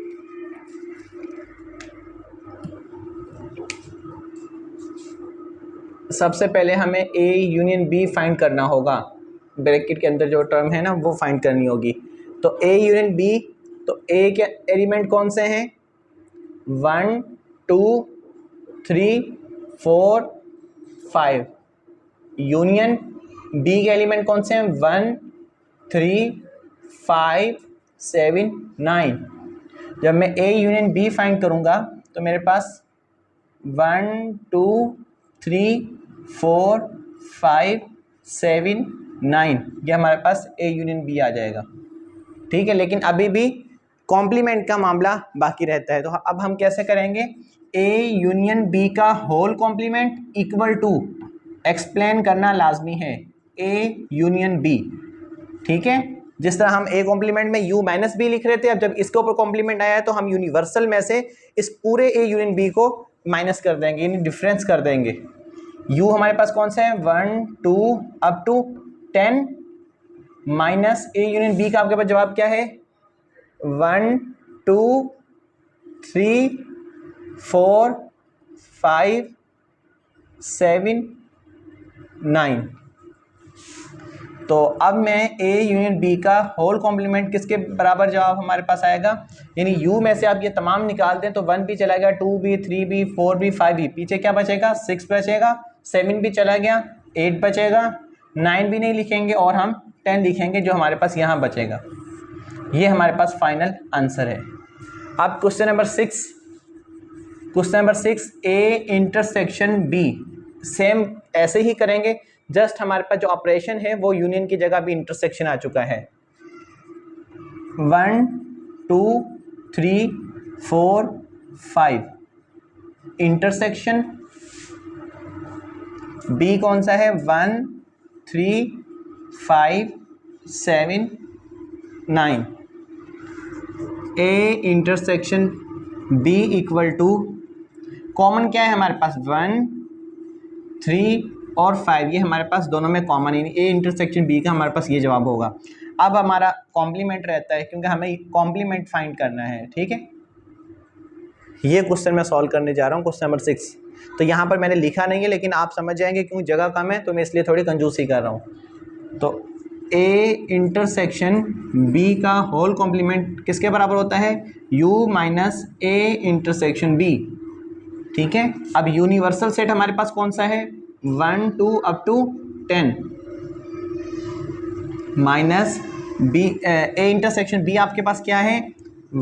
सबसे पहले हमें ए यूनियन बी फाइंड करना होगा, ब्रैकेट के अंदर जो टर्म है ना वो फाइंड करनी होगी। तो ए यूनियन बी, तो ए के एलिमेंट कौन से हैं, 1 2 3 4 5, यूनियन बी के एलिमेंट कौन से हैं, 1 3 5 7 9। जब मैं ए यूनियन बी फाइंड करूंगा तो मेरे पास 1 2 3 4 5 7 9, ये हमारे पास ए यूनियन बी आ जाएगा, ठीक है। लेकिन अभी भी कॉम्प्लीमेंट का मामला बाकी रहता है। तो अब हम कैसे करेंगे, ए यूनियन बी का whole complement equal to, explain करना लाजमी है, ए यूनियन बी, ठीक है। जिस तरह हम ए कॉम्प्लीमेंट में u माइनस बी लिख रहे थे, अब जब इसके ऊपर कॉम्प्लीमेंट आया है तो हम यूनिवर्सल में से इस पूरे ए यूनियन बी को माइनस कर देंगे, यानी डिफरेंस कर देंगे। u हमारे पास कौन सा है, 1 2 up to 10 minus A union B का आपके पास जवाब क्या है, 1 2 3 4 5 7 9। तो अब मैं ए यूनियन बी का होल कॉम्प्लीमेंट किसके बराबर जवाब हमारे पास आएगा, यानी u में से आप ये तमाम निकाल दें तो 1 भी चला गया, 2 भी, 3 भी, 4 भी, 5 भी, पीछे क्या बचेगा, 6 बचेगा, 7 भी चला गया, 8 बचेगा, 9 भी नहीं लिखेंगे और हम 10 लिखेंगे, जो हमारे पास यहाँ बचेगा। ये हमारे पास फाइनल आंसर है। अब question number 6, question number 6 A intersection B, same ऐसे ही करेंगे, जस्ट हमारे पास जो ऑपरेशन है वो यूनियन की जगह भी इंटरसेक्शन आ चुका है। 1 2 3 4 5, इंटरसेक्शन बी कौन सा है, 1 3 5 7 9, A intersection B equal to, common क्या है हमारे पास, 1 3 और 5, ये हमारे पास दोनों में कॉमन है, ए इंटरसेक्शन बी का हमारे पास ये जवाब होगा। अब हमारा कॉम्प्लीमेंट रहता है, क्योंकि हमें कॉम्प्लीमेंट फाइंड करना है, ठीक है। ये क्वेश्चन मैं सॉल्व करने जा रहा हूँ, क्वेश्चन नंबर 6। तो यहाँ पर मैंने लिखा नहीं है, लेकिन आप समझ जाएंगे क्योंकि जगह कम है तो मैं इसलिए थोड़ी कंजूसी कर रहा हूँ। तो ए इंटरसेक्शन बी का होल कॉम्प्लीमेंट किसके बराबर होता है, u minus A intersection B, ठीक है। अब यूनिवर्सल सेट हमारे पास कौन सा है, 1 2 up to 10 minus B, A intersection B आपके पास क्या है,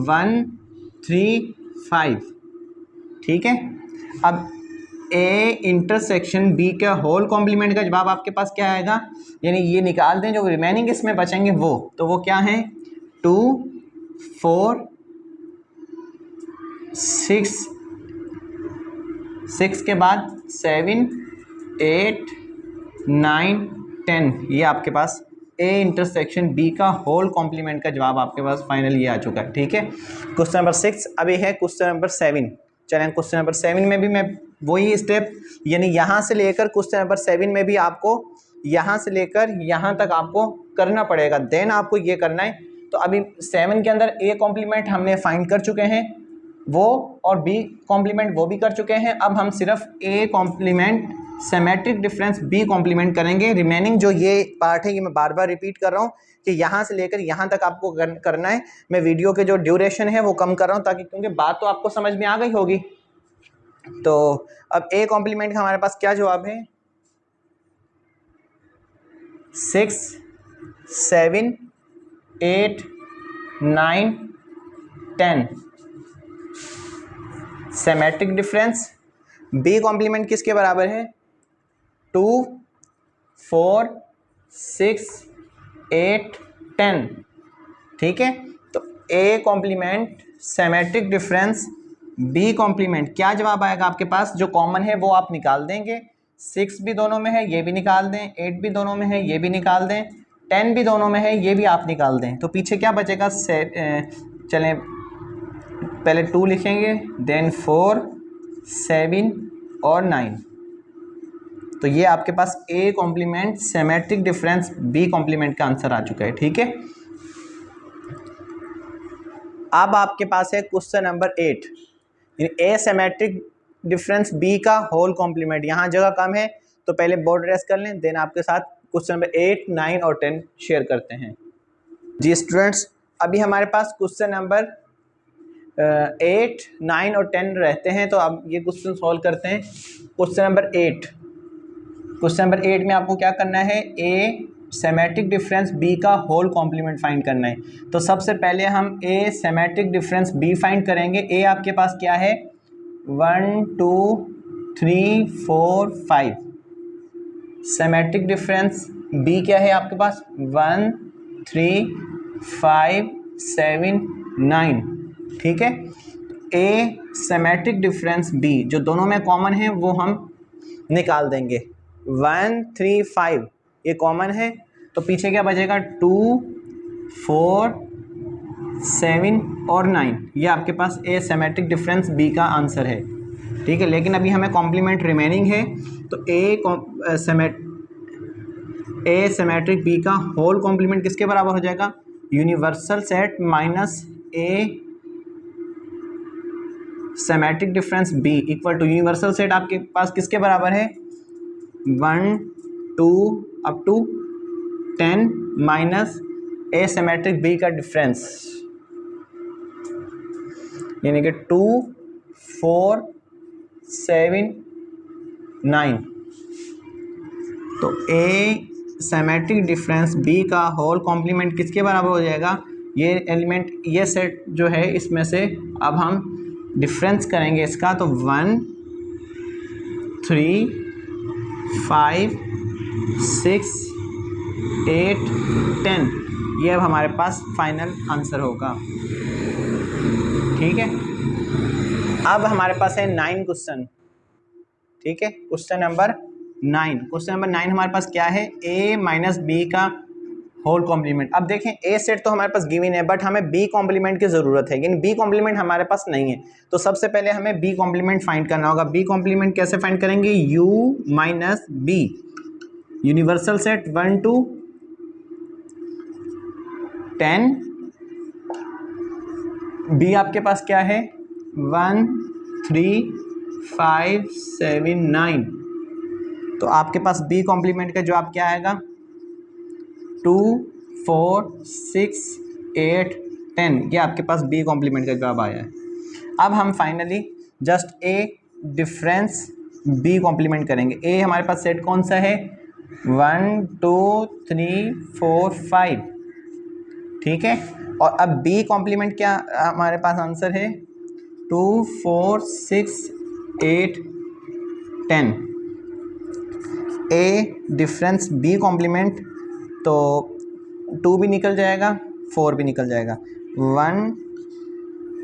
1 3 5, ठीक है। अब ए इंटरसेक्शन बी का होल कॉम्प्लीमेंट का जवाब आपके पास क्या आएगा, यानी ये निकाल दें, जो रिमेनिंग इसमें बचेंगे वो क्या है, 2 4 6 के बाद 7 8 9 10, ये आपके पास ए इंटरसेक्शन बी का होल कॉम्प्लीमेंट का जवाब आपके पास फाइनल ये आ चुका है, ठीक है। क्वेश्चन नंबर 6 अभी है क्वेश्चन नंबर 7। चलें क्वेश्चन नंबर 7 में भी मैं वही स्टेप, यानी यहाँ से लेकर क्वेश्चन नंबर 7 में भी आपको यहाँ से लेकर यहाँ तक आपको करना पड़ेगा, देन आपको ये करना है। तो अभी 7 के अंदर ए कॉम्प्लीमेंट हमने फाइंड कर चुके हैं वो, और बी कॉम्प्लीमेंट वो भी कर चुके हैं। अब हम सिर्फ A complement symmetric difference B complement करेंगे। रिमेनिंग जो ये पार्ट है ये मैं बार बार रिपीट कर रहा हूँ कि यहाँ से लेकर यहाँ तक आपको करना है। मैं वीडियो के जो ड्यूरेशन है वो कम कर रहा हूँ ताकि, क्योंकि बात तो आपको समझ में आ गई होगी। तो अब ए कॉम्प्लीमेंट का हमारे पास क्या जवाब है, 6 7 8 9 10 सिमेट्रिक डिफरेंस। बी कॉम्प्लीमेंट किसके बराबर है, 2 4 6 8 10। ठीक है, तो A complement symmetric difference B complement, क्या जवाब आएगा आपके पास, जो कॉमन है वो आप निकाल देंगे। 6 भी दोनों में है, ये भी निकाल दें। 8 भी दोनों में है, ये भी निकाल दें। 10 भी दोनों में है, ये भी आप निकाल दें। तो पीछे क्या बचेगा, चलें पहले 2 लिखेंगे, देन 4 7 और 9। तो ये आपके पास A complement symmetric difference B complement का आंसर आ चुका है। ठीक है, अब आपके पास है question number 8, A symmetric difference B का होल कॉम्प्लीमेंट। यहाँ जगह कम है तो पहले बोर्ड रेस कर लें, देन आपके साथ क्वेश्चन नंबर 8 9 और 10 शेयर करते हैं। जी स्टूडेंट्स, अभी हमारे पास क्वेश्चन नंबर 8 9 और 10 रहते हैं, तो अब ये क्वेश्चन सॉल्व करते हैं। क्वेश्चन नंबर 8, क्वेश्चन नंबर 8 में आपको क्या करना है, ए सिमेट्रिक डिफरेंस बी का होल कॉम्प्लीमेंट फाइंड करना है। तो सबसे पहले हम ए सिमेट्रिक डिफरेंस बी फाइंड करेंगे। ए आपके पास क्या है, 1 2 3 4 5। सिमेट्रिक डिफरेंस बी क्या है आपके पास, 1 3 5 7 9। ठीक है, ए सिमेट्रिक डिफरेंस बी जो दोनों में कॉमन है वो हम निकाल देंगे। 1 3 5 ये कॉमन है, तो पीछे क्या बचेगा, 2 4 7 और 9। ये आपके पास ए सिमेट्रिक डिफरेंस बी का आंसर है। ठीक है, लेकिन अभी हमें कॉम्प्लीमेंट रिमेनिंग है, तो ए सिमेट्रिक बी का होल कॉम्प्लीमेंट किसके बराबर हो जाएगा, universal set minus A symmetric difference B equal to universal set आपके पास किसके बराबर है, 1 2 up to 10 minus A symmetric B का डिफरेंस, यानी कि 2 4 7 9। तो ए सिमेट्रिक डिफरेंस बी का होल कॉम्प्लीमेंट किसके बराबर हो जाएगा, ये एलिमेंट ये सेट जो है इसमें से अब हम डिफरेंस करेंगे इसका, तो 1 3 5 6 8 10, ये अब हमारे पास फाइनल आंसर होगा। ठीक है, अब हमारे पास है 9 क्वेश्चन। ठीक है, क्वेश्चन नंबर 9, क्वेश्चन नंबर 9 हमारे पास क्या है, a माइनस बी का होल कॉम्प्लीमेंट। अब देखें ए सेट तो हमारे पास गिवन है, बट हमें बी कॉम्प्लीमेंट की ज़रूरत है, लेकिन बी कॉम्प्लीमेंट हमारे पास नहीं है। तो सबसे पहले हमें बी कॉम्प्लीमेंट फाइंड करना होगा। बी कॉम्प्लीमेंट कैसे फाइंड करेंगे, u minus B, universal set 1 2 10, B आपके पास क्या है, 1 3 5 7 9। तो आपके पास बी कॉम्प्लीमेंट का जवाब क्या आएगा, 2 4 6 8 10। ये आपके पास बी कॉम्प्लीमेंट का जवाब आया है। अब हम finally just A difference B complement करेंगे। ए हमारे पास सेट कौन सा है, 1 2 3 4 5। ठीक है, और अब बी कॉम्प्लीमेंट क्या हमारे पास आंसर है, 2 4 6 8 10। ए डिफरेंस बी कॉम्प्लीमेंट, तो 2 भी निकल जाएगा, 4 भी निकल जाएगा, 1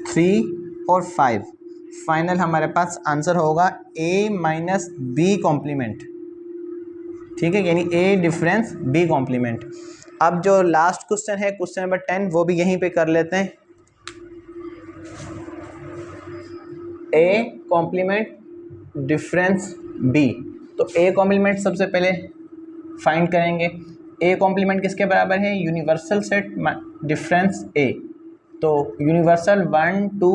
3 और 5। फाइनल हमारे पास आंसर होगा ए माइनस बी कॉम्प्लीमेंट। ठीक है, यानी ए डिफरेंस बी कॉम्प्लीमेंट। अब जो लास्ट क्वेश्चन है, क्वेश्चन नंबर 10, वो भी यहीं पे कर लेते हैं। ए कॉम्प्लीमेंट डिफरेंस बी, तो ए कॉम्प्लीमेंट सबसे पहले फाइंड करेंगे। ए कॉम्प्लीमेंट किसके बराबर है, यूनिवर्सल सेट डिफरेंस ए। तो यूनिवर्सल 1 2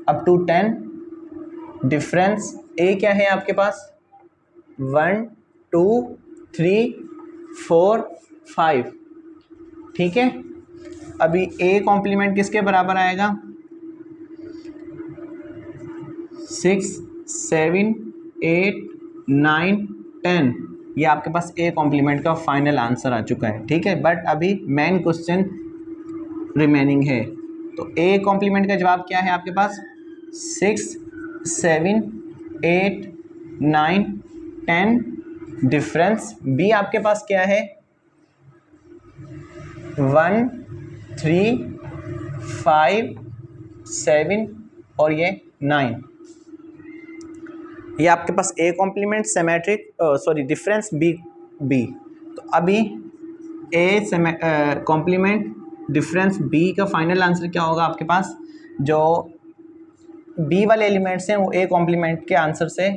अप टू 10, डिफरेंस ए क्या है आपके पास 1 2 3 4 5, ठीक है। अभी ए कॉम्प्लीमेंट किसके बराबर आएगा 6 7 8 9 10, ये आपके पास ए कॉम्प्लीमेंट का फाइनल आंसर आ चुका है, ठीक है। बट अभी मेन क्वेश्चन रिमेनिंग है। तो ए कॉम्प्लीमेंट का जवाब क्या है आपके पास 6 7 8 9 10, डिफरेंस बी आपके पास क्या है 1 3 5 7 और ये 9, ये आपके पास A complement symmetric sorry difference B B. तो अभी ए कॉम्प्लीमेंट डिफरेंस बी का फाइनल आंसर क्या होगा आपके पास, जो बी वाले एलिमेंट्स हैं वो ए कॉम्प्लीमेंट के आंसर से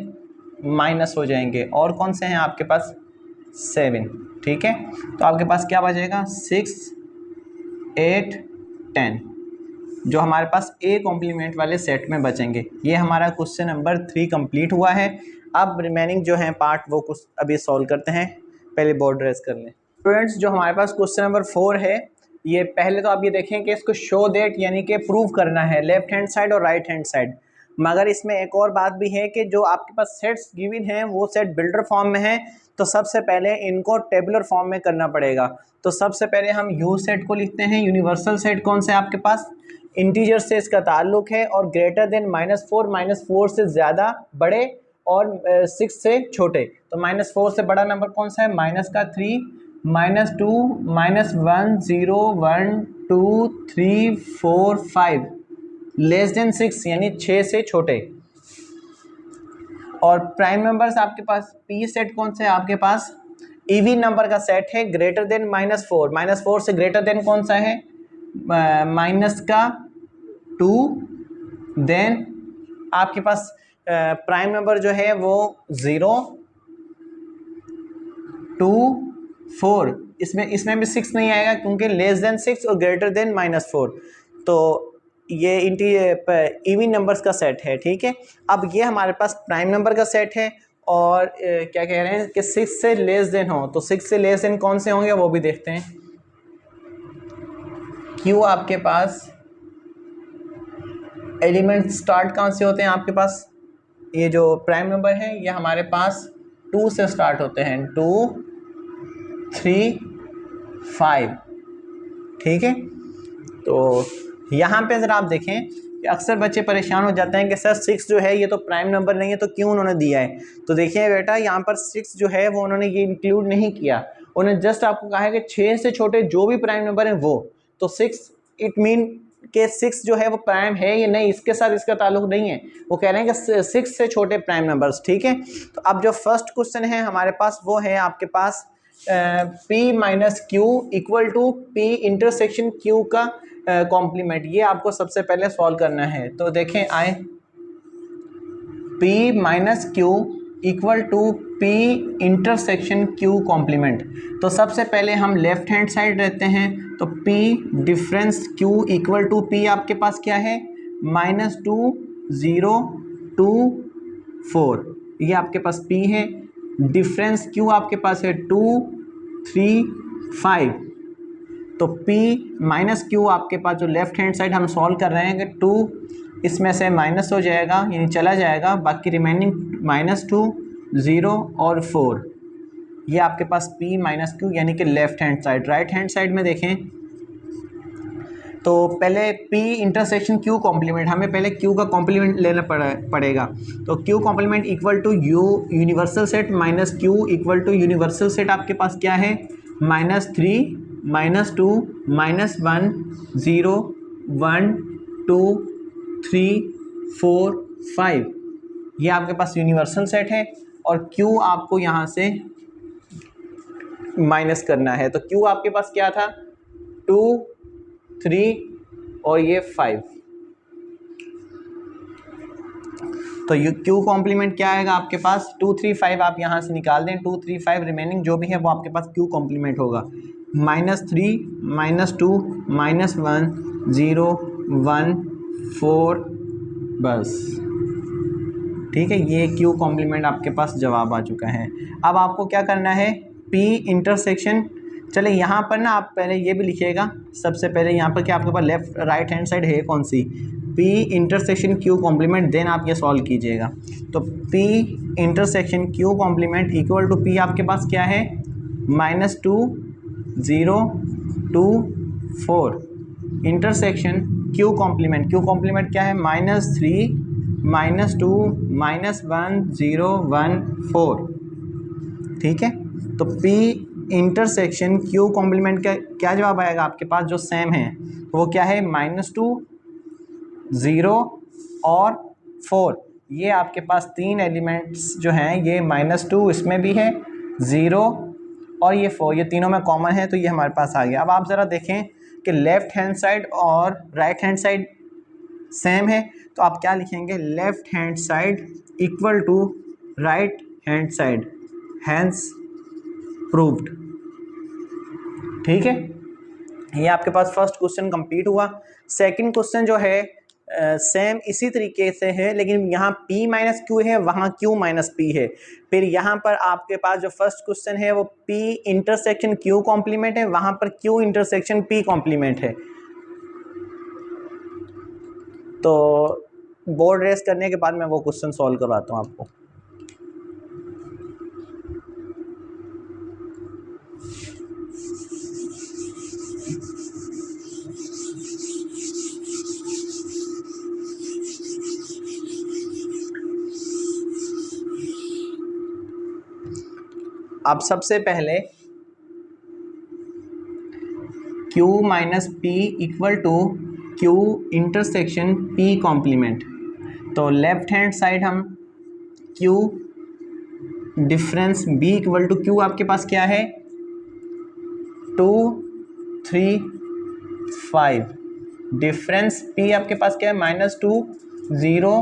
माइनस हो जाएंगे, और कौन से हैं आपके पास 7, ठीक है। तो आपके पास क्या बचेगा 6 8 10, जो हमारे पास ए कॉम्प्लीमेंट वाले सेट में बचेंगे। ये हमारा क्वेश्चन नंबर 3 कंप्लीट हुआ है। अब रिमेनिंग जो है पार्ट वो कुछ अभी सॉल्व करते हैं, पहले बोर्ड रेस कर लें। स्टूडेंट्स जो हमारे पास क्वेश्चन नंबर 4 है, ये पहले तो आप ये देखें कि इसको शो दैट यानी कि प्रूव करना है लेफ्ट हैंड साइड और राइट हैंड साइड। मगर इसमें एक और बात भी है कि जो आपके पास सेट्स गिवन हैं वो सेट बिल्डर फॉर्म में है, तो सबसे पहले इनको टेबुलर फॉर्म में करना पड़ेगा। तो सबसे पहले हम यू सेट को लिखते हैं। यूनिवर्सल सेट कौन सा है आपके पास, इंटीजर से इसका ताल्लुक है और ग्रेटर देन -4 से ज़्यादा बड़े और 6 से छोटे। तो -4 से बड़ा नंबर कौन सा है, -3 -2 -1 0 1 2 3 4 5, लेस देन 6 यानी 6 से छोटे। और प्राइम नंबर्स आपके पास पी सेट कौन से है आपके पास, इवन नंबर का सेट है ग्रेटर देन -4 से ग्रेटर देन कौन सा है -2, देन आपके पास प्राइम नंबर जो है वो 0 2 4, इसमें भी 6 नहीं आएगा क्योंकि लेस देन 6 और ग्रेटर देन -4, तो ये इवन नंबर्स का सेट है, ठीक है। अब ये हमारे पास प्राइम नंबर का सेट है और क्या कह रहे हैं कि 6 से लेस देन हो, तो 6 से लेस देन कौन से होंगे वो भी देखते हैं। क्यों आपके पास एलिमेंट स्टार्ट कहाँ से होते हैं आपके पास, ये जो प्राइम नंबर है ये हमारे पास 2 से स्टार्ट होते हैं, 2 3 5, ठीक है। तो यहाँ पे ज़रा आप देखें कि अक्सर बच्चे परेशान हो जाते हैं कि सर 6 जो है ये तो प्राइम नंबर नहीं है तो क्यों उन्होंने दिया है। तो देखिए बेटा यहाँ पर 6 जो है वो उन्होंने ये इंक्लूड नहीं किया, उन्होंने जस्ट आपको कहा है कि 6 से छोटे जो भी प्राइम नंबर हैं वो, तो 6 इट मीन कि 6 जो है वो प्राइम है या नहीं, इसके साथ इसका ताल्लुक नहीं है। वो कह रहे हैं कि 6 से छोटे प्राइम नंबर्स, ठीक है। तो अब जो फर्स्ट क्वेश्चन है हमारे पास वो है आपके पास P minus Q equal to P intersection Q का कॉम्प्लीमेंट, ये आपको सबसे पहले सॉल्व करना है। तो देखें आए P minus Q equal to P intersection Q complement. तो सबसे पहले हम लेफ्ट हैंड साइड रहते हैं, तो P difference Q equal to P आपके पास क्या है -2 0 2 4, ये आपके पास P है। डिफरेंस Q आपके पास है 2 3 5, तो P माइनस क्यू आपके पास जो लेफ्ट हैंड साइड हम सॉल्व कर रहे हैं कि 2 इसमें से माइनस हो जाएगा यानी चला जाएगा, बाकी रिमेनिंग -2 0 और 4, ये आपके पास P माइनस क्यू यानी कि left hand side. Right hand side में देखें तो पहले P इंटरसेक्शन Q कॉम्प्लीमेंट, हमें पहले Q का कॉम्प्लीमेंट लेना पड़ेगा। तो Q complement equal to U universal set minus Q equal to universal set आपके पास क्या है -3 -2 -1 0 1 2 3 4 5, ये आपके पास यूनिवर्सल सेट है और Q आपको यहाँ से माइनस करना है। तो Q आपके पास क्या था 2 3 और ये 5। तो यू क्यू कॉम्प्लीमेंट क्या आएगा आपके पास 2 3 5 आप यहाँ से निकाल दें 2 3 5 रिमेनिंग जो भी है वो आपके पास क्यू कॉम्प्लीमेंट होगा -3 -2 -1 0 1 4 बस ठीक है। ये क्यू कॉम्प्लीमेंट आपके पास जवाब आ चुका है। अब आपको क्या करना है पी इंटरसेक्शन चले यहाँ पर ना आप पहले ये भी लिखिएगा सबसे पहले यहाँ पर क्या आपके पास लेफ्ट राइट हैंड साइड है कौन सी P intersection Q complement then आप ये सॉल्व कीजिएगा। तो P intersection Q complement equal to P आपके पास क्या है -2 0 2 4 इंटरसेक्शन Q कॉम्प्लीमेंट क्या है -3 -2 -1 0 1 4 ठीक है। तो P इंटरसेक्शन Q कॉम्प्लीमेंट का क्या जवाब आएगा आपके पास जो सेम है वो क्या है -2 0 और 4 ये आपके पास तीन एलिमेंट्स जो हैं ये -2 इसमें भी है 0 और ये 4 ये तीनों में कॉमन है तो ये हमारे पास आ गया। अब आप ज़रा देखें कि लेफ़्ट हैंड साइड और राइट हैंड साइड सेम है तो आप क्या लिखेंगे left hand side equal to right hand side hence proved ठीक है। ये आपके पास फर्स्ट क्वेश्चन कंप्लीट हुआ। सेकंड क्वेश्चन जो है सेम इसी तरीके से है लेकिन यहाँ P माइनस क्यू है वहाँ Q माइनस P है। फिर यहाँ पर आपके पास जो फर्स्ट क्वेश्चन है वो P इंटरसेक्शन Q कॉम्प्लीमेंट है वहाँ पर Q इंटरसेक्शन P कॉम्प्लीमेंट है। तो बोर्ड रेस करने के बाद मैं वो क्वेश्चन सॉल्व करवाता हूँ आपको। अब सबसे पहले Q minus P equal to Q intersection P complement. तो लेफ्ट हैंड साइड हम Q difference B equal to Q आपके पास क्या है 2 3 5 डिफरेंस P आपके पास क्या है -2 0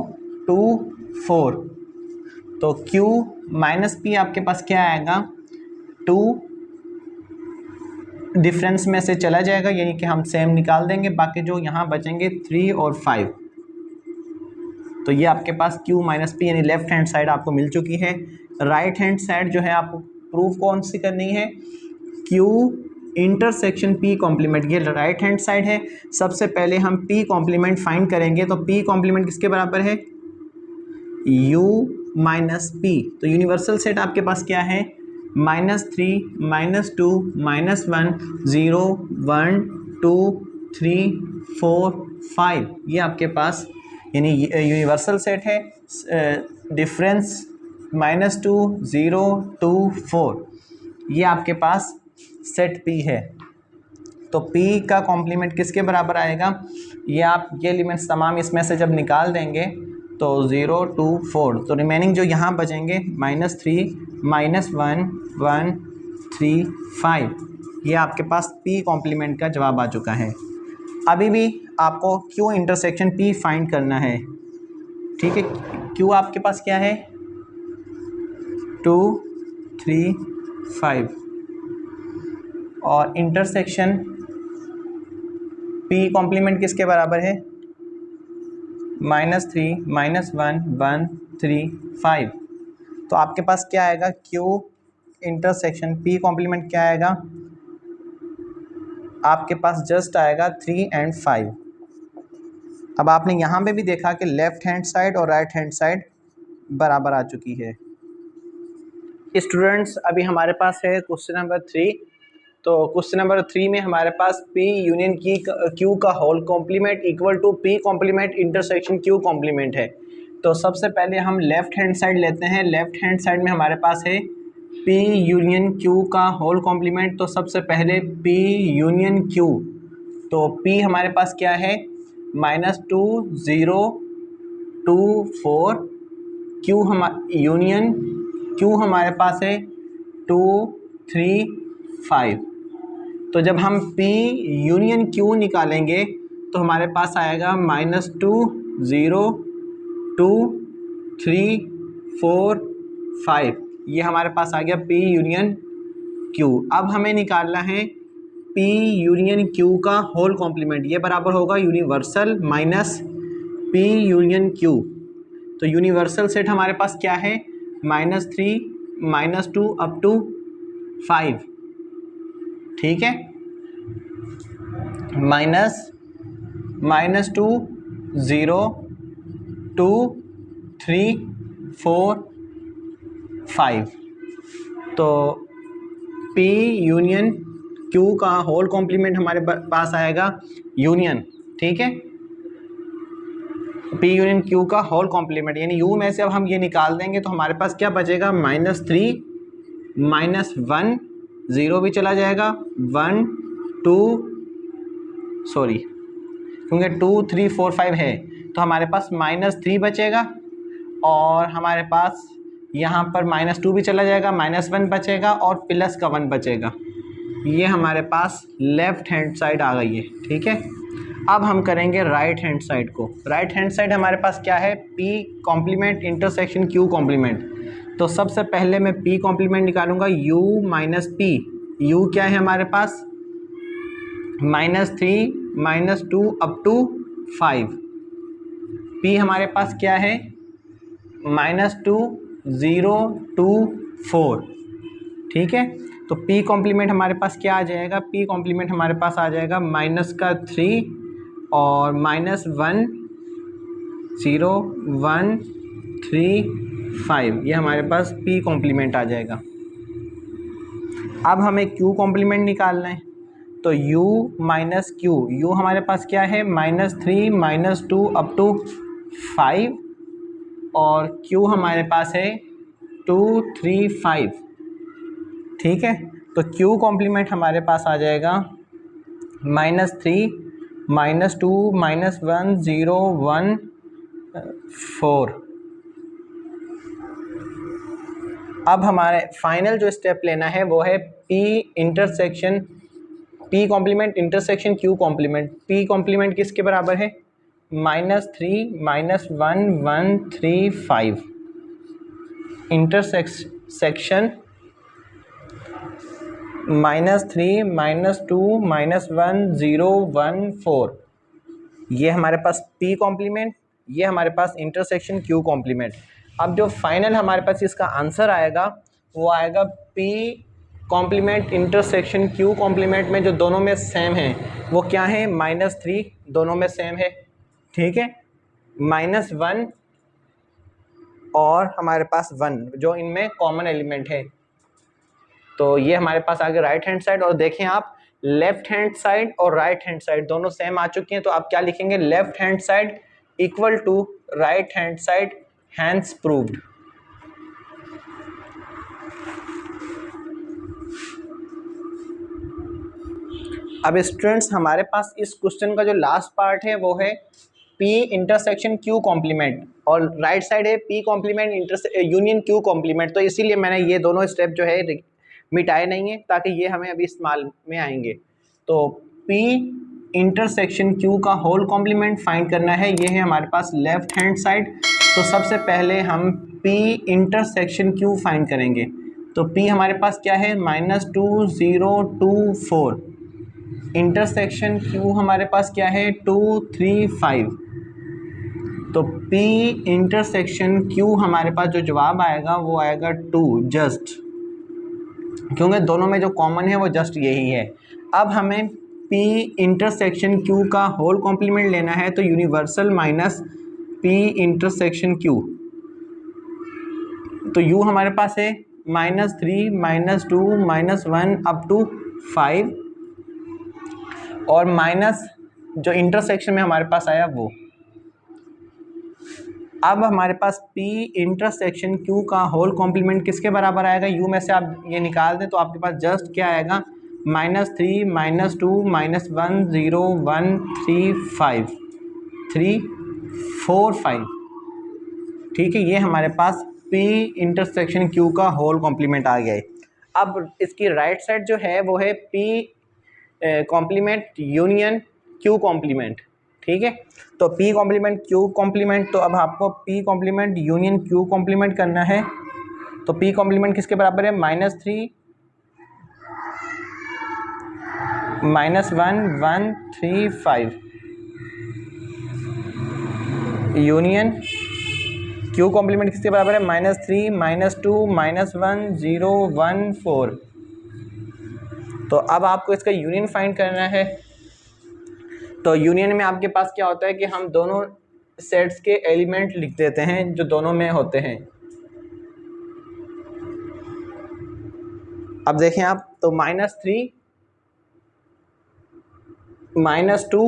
2 4 तो Q माइनस P आपके पास क्या आएगा 2 डिफरेंस में से चला जाएगा यानी कि हम सेम निकाल देंगे बाकी जो यहाँ बचेंगे 3 और 5 तो ये आपके पास Q माइनस P यानी लेफ्ट हैंड साइड आपको मिल चुकी है। राइट हैंड साइड जो है आपको प्रूफ कौन सी करनी है Q इंटरसेक्शन P कॉम्प्लीमेंट ये राइट हैंड साइड है। सबसे पहले हम P कॉम्प्लीमेंट फाइंड करेंगे तो P कॉम्प्लीमेंट किसके बराबर है U माइनस P। तो यूनिवर्सल सेट आपके पास क्या है -3 -2 -1 0 1 2 3 4 5 ये आपके पास यानी यूनिवर्सल सेट है। डिफरेंस -2 0 2 4 ये आपके पास सेट P है। तो P का कॉम्प्लीमेंट किसके बराबर आएगा ये आप ये एलिमेंट्स तमाम इसमें से जब निकाल देंगे तो 0 2 4 तो रिमेनिंग जो यहाँ बचेंगे -3 -1 1 3 5 ये आपके पास P कॉम्प्लीमेंट का जवाब आ चुका है। अभी भी आपको Q इंटरसेक्शन P फाइंड करना है ठीक है। Q आपके पास क्या है 2 3 5 और इंटरसेक्शन P कॉम्प्लीमेंट किसके बराबर है -3 -1 1 3 5 तो आपके पास क्या आएगा Q इंटरसेक्शन P कॉम्प्लीमेंट क्या आएगा आपके पास जस्ट आएगा 3 और 5। अब आपने यहाँ पे भी देखा कि लेफ़्ट हैंड साइड और राइट हैंड साइड बराबर आ चुकी है। स्टूडेंट्स अभी हमारे पास है क्वेश्चन नंबर 3। तो क्वेश्चन नंबर 3 में हमारे पास P यूनियन Q का whole complement equal to P complement intersection Q complement है। तो सबसे पहले हम लेफ़्ट हैंड साइड लेते हैं। लेफ़्ट हैंड साइड में हमारे पास है P यूनियन Q का होल कॉम्प्लीमेंट। तो सबसे पहले P यूनियन Q तो P हमारे पास क्या है -2 0 2 4 Q यूनियन Q हमारे पास है 2 3 5। तो जब हम P यूनियन Q निकालेंगे तो हमारे पास आएगा -2 0 2 3 4 5, ये हमारे पास आ गया P यूनियन Q। अब हमें निकालना है P यूनियन Q का होल कॉम्प्लीमेंट, ये बराबर होगा universal minus P union Q। तो यूनिवर्सल सेट हमारे पास क्या है, -3 -2 अप टू 5, ठीक है, -2 0 2 3 4 5। तो P यूनियन Q का होल कॉम्प्लीमेंट हमारे पास आएगा यूनियन, ठीक है, P यूनियन Q का होल कॉम्प्लीमेंट, यानी U में से अब हम ये निकाल देंगे तो हमारे पास क्या बचेगा, -3 -1 0 भी चला जाएगा, 1 2 सॉरी क्योंकि 2 3 4 5 है तो हमारे पास -3 बचेगा, और हमारे पास यहाँ पर -2 भी चला जाएगा, -1 बचेगा और प्लस का 1 बचेगा। ये हमारे पास लेफ़्ट हैंड साइड आ गई है, ठीक है। अब हम करेंगे राइट हैंड साइड को। राइट हैंड साइड हमारे पास क्या है, P complement intersection Q complement. तो सबसे पहले मैं P कॉम्प्लीमेंट निकालूंगा, U माइनस P। U क्या है हमारे पास, -3 -2 अप टू 5। P हमारे पास क्या है, -2 0 2 4, ठीक है। तो P कॉम्प्लीमेंट हमारे पास क्या आ जाएगा, P कॉम्प्लीमेंट हमारे पास आ जाएगा -3 और -1 0 1 3 5, ये हमारे पास P कॉम्प्लीमेंट आ जाएगा। अब हमें Q कॉम्प्लीमेंट निकालना है, तो U माइनस Q, U हमारे पास क्या है, -3 -2 अप टू 5 और Q हमारे पास है 2 3 5, ठीक है। तो Q कॉम्प्लीमेंट हमारे पास आ जाएगा -3 -2 -1 0 1 4। अब हमारे फाइनल जो स्टेप लेना है वो है P intersection P complement intersection Q complement. P complement किसके बराबर है, -3 -1 1 3 5 इंटरसेक्शन -3 -2 -1 0 1 4, ये हमारे पास P कॉम्प्लीमेंट, ये हमारे पास इंटरसेक्शन Q कॉम्प्लीमेंट। अब जो फाइनल हमारे पास इसका आंसर आएगा वो आएगा P complement intersection Q complement में जो दोनों में सेम है वो क्या है, -3 दोनों में सेम है, ठीक है, -1 और हमारे पास 1 जो इनमें कॉमन एलिमेंट है। तो ये हमारे पास आ गया राइट हैंड साइड। और देखें आप, लेफ्ट हैंड साइड और राइट हैंड साइड दोनों सेम आ चुकी हैं, तो आप क्या लिखेंगे, left hand side equal to right hand side, hence proved. अब स्टूडेंट्स हमारे पास इस क्वेश्चन का जो लास्ट पार्ट है वो है P इंटरसेक्शन Q कॉम्प्लीमेंट, और राइट साइड है P complement union Q complement. तो इसीलिए मैंने ये दोनों स्टेप जो है मिटाए नहीं है ताकि ये हमें अभी इस्तेमाल में आएंगे। तो P इंटरसेक्शन Q का होल कॉम्प्लीमेंट फाइंड करना है, ये है हमारे पास लेफ्ट हैंड साइड। तो सबसे पहले हम P इंटरसेक्शन Q फाइंड करेंगे। तो P हमारे पास क्या है, -2 0 2 4, इंटरसेक्शन Q हमारे पास क्या है, 2 3 5। तो P इंटरसेक्शन Q हमारे पास जो जवाब आएगा वो आएगा 2, जस्ट, क्योंकि दोनों में जो कॉमन है वो जस्ट यही है। अब हमें P इंटरसेक्शन Q का होल कॉम्प्लीमेंट लेना है, तो universal minus P intersection Q। तो U हमारे पास है -3 -2 -1 अप टू 5, और माइनस जो इंटरसेक्शन में हमारे पास आया वो। अब हमारे पास P इंटरसेक्शन Q का होल कॉम्प्लीमेंट किसके बराबर आएगा, U में से आप ये निकाल दें तो आपके पास जस्ट क्या आएगा, -3 -2 -1 0 1 3 5 3 4 5, ठीक है। ये हमारे पास P इंटरसेक्शन Q का होल कॉम्प्लीमेंट आ गया है। अब इसकी राइट साइड जो है वो है P complement union Q complement. ठीक है। तो P कॉम्प्लीमेंट Q कॉम्प्लीमेंट, तो अब आपको P complement union Q complement करना है। तो P कॉम्प्लीमेंट किसके बराबर है? -3 -1 1 3 5 यूनियन Q कॉम्प्लीमेंट किसके बराबर है? -3 -2 -1 0 1 4। तो अब आपको इसका यूनियन फाइंड करना है। तो यूनियन में आपके पास क्या होता है कि हम दोनों सेट्स के एलिमेंट लिख देते हैं जो दोनों में होते हैं। अब देखें आप, तो -3 -2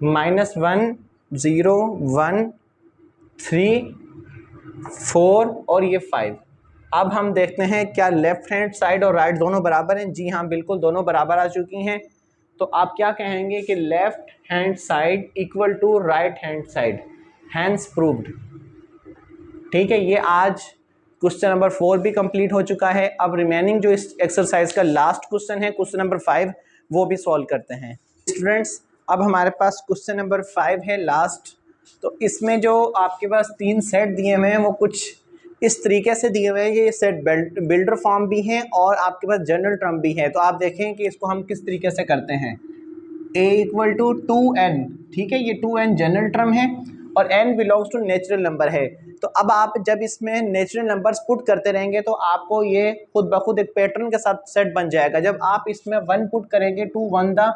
-1 0 1 3 4 और ये 5। अब हम देखते हैं क्या लेफ्ट हैंड साइड और राइट दोनों बराबर हैं। जी हाँ, बिल्कुल दोनों बराबर आ चुकी हैं। तो आप क्या कहेंगे कि left hand side equal to right hand side, hence proved. ठीक है, ये आज क्वेश्चन नंबर 4 भी कंप्लीट हो चुका है। अब रिमेनिंग जो इस एक्सरसाइज का लास्ट क्वेश्चन है, क्वेश्चन नंबर 5, वो भी सॉल्व करते हैं स्टूडेंट्स। अब हमारे पास क्वेश्चन नंबर 5 है लास्ट। तो इसमें जो आपके पास 3 सेट दिए हुए हैं वो कुछ इस तरीके से दिए हुए हैं। ये सेट बिल्डर फॉर्म भी हैं और आपके पास जनरल टर्म भी है। तो आप देखें कि इसको हम किस तरीके से करते हैं। a इक्वल टू 2n, ठीक है, ये 2n जनरल टर्म है और n belongs to natural number है। तो अब आप जब इसमें नेचुरल नंबर्स पुट करते रहेंगे तो आपको ये खुद ब खुद एक पैटर्न के साथ सेट बन जाएगा। जब आप इसमें 1 पुट करेंगे, 2 1 द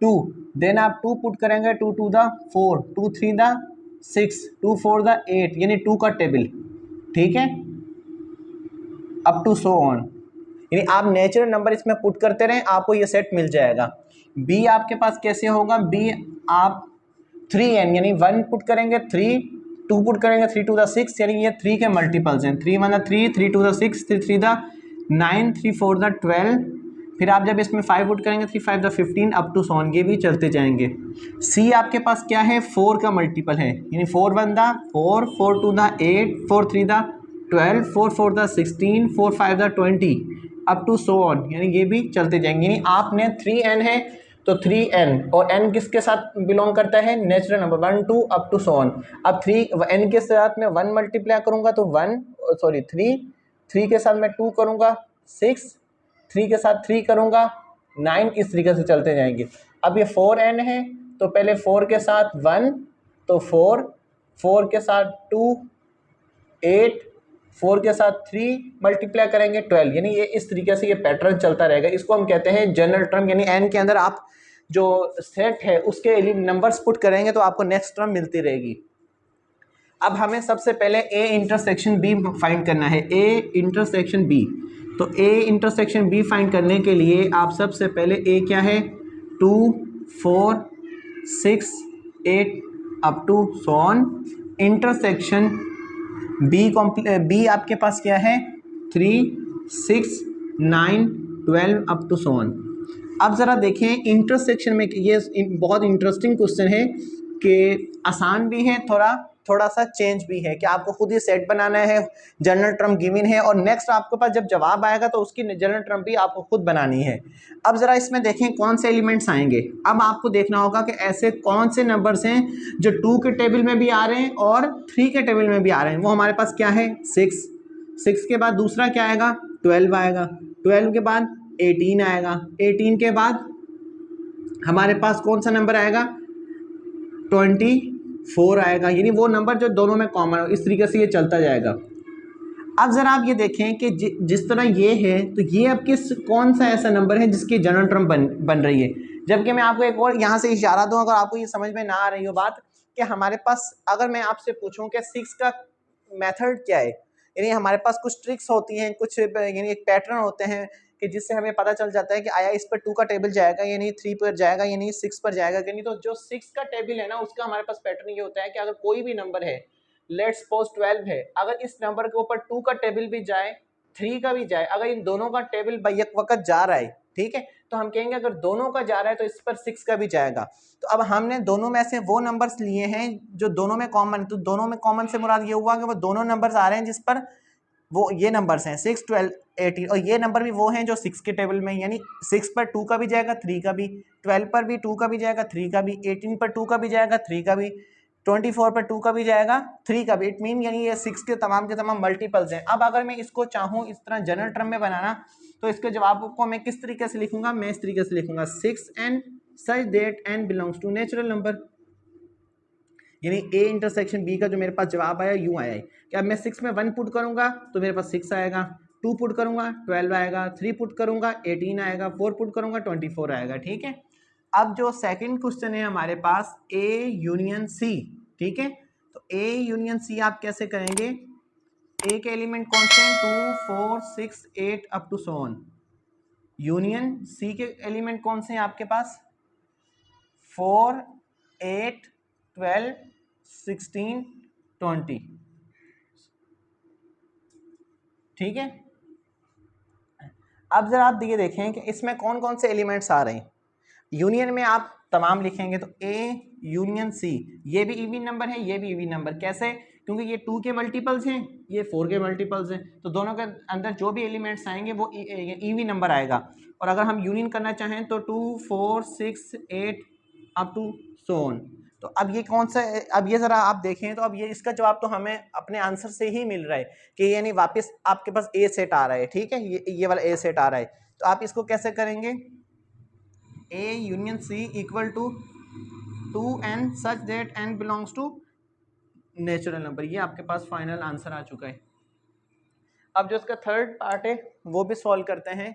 2, देन आप 2 पुट करेंगे, 2 2 द 4, 2 3 द 6, 2 4 द 8, यानी 2 का टेबल, ठीक है, अप टू सो ऑन। यानी आप नेचुरल नंबर इसमें पुट करते रहें, आपको ये सेट मिल जाएगा। बी आपके पास कैसे होगा? बी आप 3n यानी 1 पुट करेंगे 3, 2 पुट करेंगे 3 2 द 6, यानी ये 3 के मल्टीपल्स हैं। 3 1 द 3, 3 2 द 6, 3 3 द 9, 3 4 द 12। फिर आप जब इसमें 5 पुट करेंगे 3 5 द 15 अप टू सॉन, ये भी चलते जाएंगे। सी आपके पास क्या है? 4 का मल्टीपल है, यानी 4 1 the 4, 4 2 the 8, 4 3 the 12, 4 4 the 16, 4 5 the 20 up to so on, यानी ये भी चलते जाएंगे। यानी आपने 3n है तो 3n, और n किसके साथ बिलोंग करता है? Natural number 1 2 up to so on. अब 3n के साथ में 1 मल्टीप्लाई करूंगा तो 3 के साथ मैं 2 करूंगा 6, 3 के साथ 3 करूंगा 9, इस तरीके से चलते जाएंगे। अब ये 4n है तो पहले 4 के साथ 1 तो 4, 4 के साथ 2 8, 4 के साथ 3 मल्टीप्लाई करेंगे 12, यानी ये इस तरीके से ये पैटर्न चलता रहेगा। इसको हम कहते हैं जनरल टर्म, यानी n के अंदर आप जो सेट है उसके नंबर्स पुट करेंगे तो आपको नेक्स्ट टर्म मिलती रहेगी। अब हमें सबसे पहले a इंटरसेक्शन b फाइंड करना है। a इंटरसेक्शन b, तो a इंटरसेक्शन b फाइंड करने के लिए आप सबसे पहले a क्या है? 2 4 6 8 up to so on. Intersection B आपके पास क्या है? 3 6 9 12 अप टू सो ऑन। अब ज़रा देखें इंटरसेक्शन में, ये बहुत इंटरेस्टिंग क्वेश्चन है कि आसान भी है, थोड़ा सा चेंज भी है कि आपको खुद ही सेट बनाना है। जनरल टर्म गिवन है और नेक्स्ट आपके पास जब जवाब आएगा तो उसकी जनरल टर्म भी आपको खुद बनानी है। अब ज़रा इसमें देखें कौन से एलिमेंट्स आएंगे। अब आपको देखना होगा कि ऐसे कौन से नंबर्स हैं जो 2 के टेबल में भी आ रहे हैं और 3 के टेबल में भी आ रहे हैं। वो हमारे पास क्या है? 6 के बाद दूसरा क्या आएगा? 12 आएगा, 12 के बाद 18 आएगा, 18 के बाद हमारे पास कौन सा नंबर आएगा? 24 आएगा, यानी वो नंबर जो दोनों में कॉमन हो। इस तरीके से ये चलता जाएगा। अब ज़रा आप ये देखें कि जिस तरह ये है तो ये अब कौन सा ऐसा नंबर है जिसकी जनरल टर्म बन रही है। जबकि मैं आपको एक और यहाँ से इशारा दूँ, अगर आपको ये समझ में ना आ रही हो बात, कि हमारे पास अगर मैं आपसे पूछूं कि 6 का मेथड क्या है, यानी हमारे पास कुछ ट्रिक्स होती हैं, कुछ यानी एक पैटर्न होते हैं कि जिससे हमें पता चल जाता है कि आया इस पर 2 का टेबल जाएगा यानी 3 पर जाएगा यानी 6 पर जाएगा कि नहीं। तो जो 6 का टेबल है ना, उसका हमारे पास पैटर्न ये होता है कि अगर कोई भी नंबर है, लेट्स सपोज 12 है, अगर इस नंबर के ऊपर 2 का टेबल भी जाए 3 का भी जाए, अगर इन दोनों का टेबल एक वक्त जा रहा है, ठीक है, तो हम कहेंगे अगर दोनों का जा रहा है तो इस पर 6 का भी जाएगा। तो अब हमने दोनों में से वो नंबर्स लिए हैं जो दोनों में कॉमन, तो दोनों में कॉमन से मुराद ये हुआ कि वो दोनों नंबर्स आ रहे हैं जिस पर वो ये नंबर्स हैं 6, 12, 18, और ये नंबर भी वो हैं जो 6 के टेबल में, यानी 6 पर 2 का भी जाएगा 3 का भी, 12 पर भी 2 का भी जाएगा 3 का भी, 18 पर 2 का भी जाएगा 3 का भी, 24 पर 2 का भी जाएगा 3 का भी। इट मीन यानी ये 6 के तमाम मल्टीपल्स हैं। अब अगर मैं इसको चाहूँ इस तरह जनरल टर्म में बनाना, तो इसके जवाब को मैं किस तरीके से लिखूंगा, मैं इस तरीके से लिखूंगा 6n such that n belongs to natural number, यानी ए इंटरसेक्शन बी का जो मेरे पास जवाब आया यूं आया है कि अब मैं 6 में 1 पुट करूंगा तो मेरे पास 6 आएगा, 2 पुट करूंगा 12 आएगा, 3 पुट करूंगा 18 आएगा, 4 पुट करूंगा 24 आएगा। ठीक है, अब जो सेकंड क्वेश्चन है हमारे पास ए यूनियन सी। ठीक है, तो ए यूनियन सी आप कैसे करेंगे, ए के एलिमेंट कौन से हैं, 2, 4, 6, 8 up to so on. Union C के एलिमेंट कौन से हैं आपके पास, 4, 8, 12, 16, 20। ठीक है, अब जरा आप ये देखें कि इसमें कौन कौन से एलिमेंट्स आ रहे हैं। यूनियन में आप तमाम लिखेंगे तो ए यूनियन सी, ये भी इवन नंबर है, ये भी इवन नंबर। कैसे, क्योंकि ये 2 के मल्टीपल्स हैं, ये 4 के मल्टीपल्स हैं, तो दोनों के अंदर जो भी एलिमेंट्स आएंगे वो इवन नंबर आएगा। और अगर हम यूनियन करना चाहें तो 2, 4, 6, 8 अप टू सो ऑन। तो अब ये कौन सा, अब ये ज़रा आप देखें तो अब ये इसका जवाब तो हमें अपने आंसर से ही मिल रहा है कि यानी वापस आपके पास ए सेट आ रहा है। ठीक है, ये वाला ए सेट आ रहा है। तो आप इसको कैसे करेंगे, A union C equal to 2n such that n belongs to natural number. ये आपके पास फाइनल आंसर आ चुका है। अब जो इसका थर्ड पार्ट है वो भी सॉल्व करते हैं।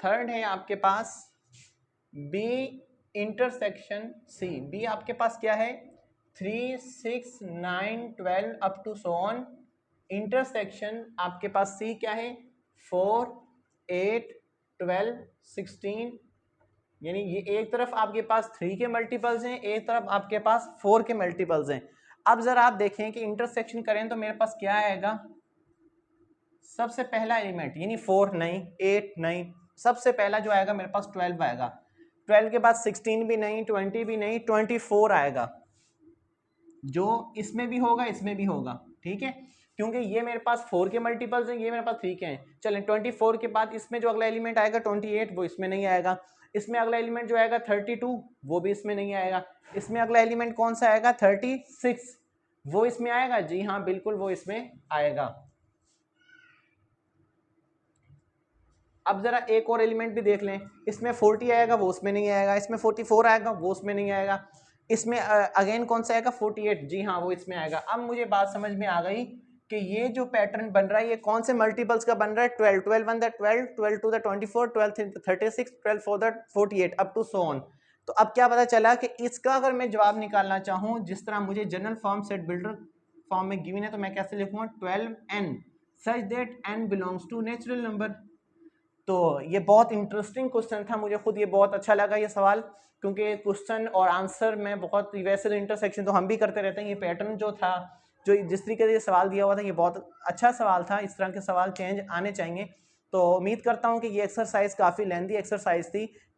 थर्ड है आपके पास बी इंटरसेक्शन सी। बी आपके पास क्या है, 3, 6, 9, 12 up to so on. Intersection आपके पास सी क्या है, 4, 8, 12, 16, यानी ये एक तरफ आपके पास 3 के मल्टीपल्स हैं, एक तरफ आपके पास 4 के मल्टीपल्स हैं। अब जरा आप देखें कि इंटरसेक्शन करें तो मेरे पास क्या आएगा, सबसे पहला एलिमेंट यानी 4 नहीं, 8 नहीं, सबसे पहला जो आएगा मेरे पास 12 आएगा। 12 के बाद 16 भी नहीं, 20 भी नहीं, 24 आएगा, जो इसमें भी होगा इसमें भी होगा। ठीक है, क्योंकि ये मेरे पास 4 के मल्टीपल्स हैं, ये मेरे पास 3 के हैं। चलें 24 के बाद इसमें जो अगला एलिमेंट आएगा 28, वो इसमें नहीं आएगा। इसमें अगला एलिमेंट जो आएगा 32, वो भी इसमें नहीं आएगा। इसमें अगला एलिमेंट कौन सा आएगा, 36, वो इसमें आएगा। जी हाँ बिल्कुल, वो इसमें आएगा। अब जरा एक और एलिमेंट भी देख लें, इसमें 40 आएगा, वो उसमें नहीं आएगा। इसमें 44 आएगा, वो उसमें नहीं आएगा। इसमें अगेन कौन सा आएगा, 48, जी हाँ वो इसमें आएगा। अब मुझे बात समझ में आ गई कि ये जो पैटर्न बन रहा है ये कौन से मल्टीपल्स का बन रहा है, 12, 12 1 12, 12 2 24, 12 36, 12 4 48 अप टू सो ऑन। तो अब क्या पता चला कि इसका अगर मैं जवाब निकालना चाहूँ, जिस तरह मुझे general form set builder form में गिवन है, तो मैं कैसे लिखूंगा, 12n such that n belongs to natural number. तो ये बहुत इंटरेस्टिंग क्वेश्चन था, मुझे खुद ये बहुत अच्छा लगा ये सवाल, क्योंकि क्वेश्चन और आंसर में बहुत, वैसे तो इंटरसेक्शन तो हम भी करते रहते हैं, ये पैटर्न जो था, जो जिस तरीके से ये सवाल दिया हुआ था, ये बहुत अच्छा सवाल था। इस तरह के सवाल चेंज आने चाहिए। तो उम्मीद करता हूँ कि ये एक्सरसाइज काफ़ी लेंदी एक्सरसाइज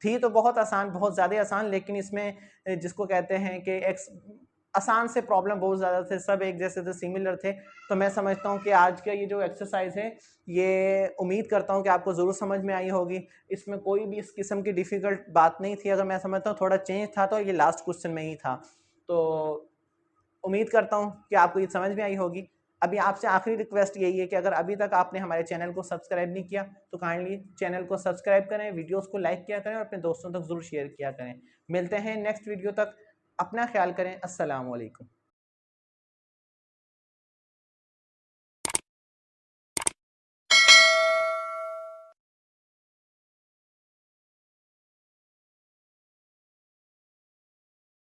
थी तो बहुत आसान, बहुत ज़्यादा आसान, लेकिन इसमें जिसको कहते हैं कि आसान से प्रॉब्लम बहुत ज़्यादा थे, सब एक जैसे थे, सिमिलर थे। तो मैं समझता हूँ कि आज का ये जो एक्सरसाइज है, ये उम्मीद करता हूँ कि आपको ज़रूर समझ में आई होगी। इसमें कोई भी इस किस्म की डिफ़िकल्ट बात नहीं थी। अगर मैं समझता हूँ थोड़ा चेंज था तो ये लास्ट क्वेश्चन में ही था। तो उम्मीद करता हूँ कि आपको ये समझ में आई होगी। अभी आपसे आखिरी रिक्वेस्ट यही है कि अगर अभी तक आपने हमारे चैनल को सब्सक्राइब नहीं किया तो काइंडली चैनल को सब्सक्राइब करें, वीडियोस को लाइक किया करें और अपने दोस्तों तक ज़रूर शेयर किया करें। मिलते हैं नेक्स्ट वीडियो तक, अपना ख्याल करें। अस्सलाम वालेकुम।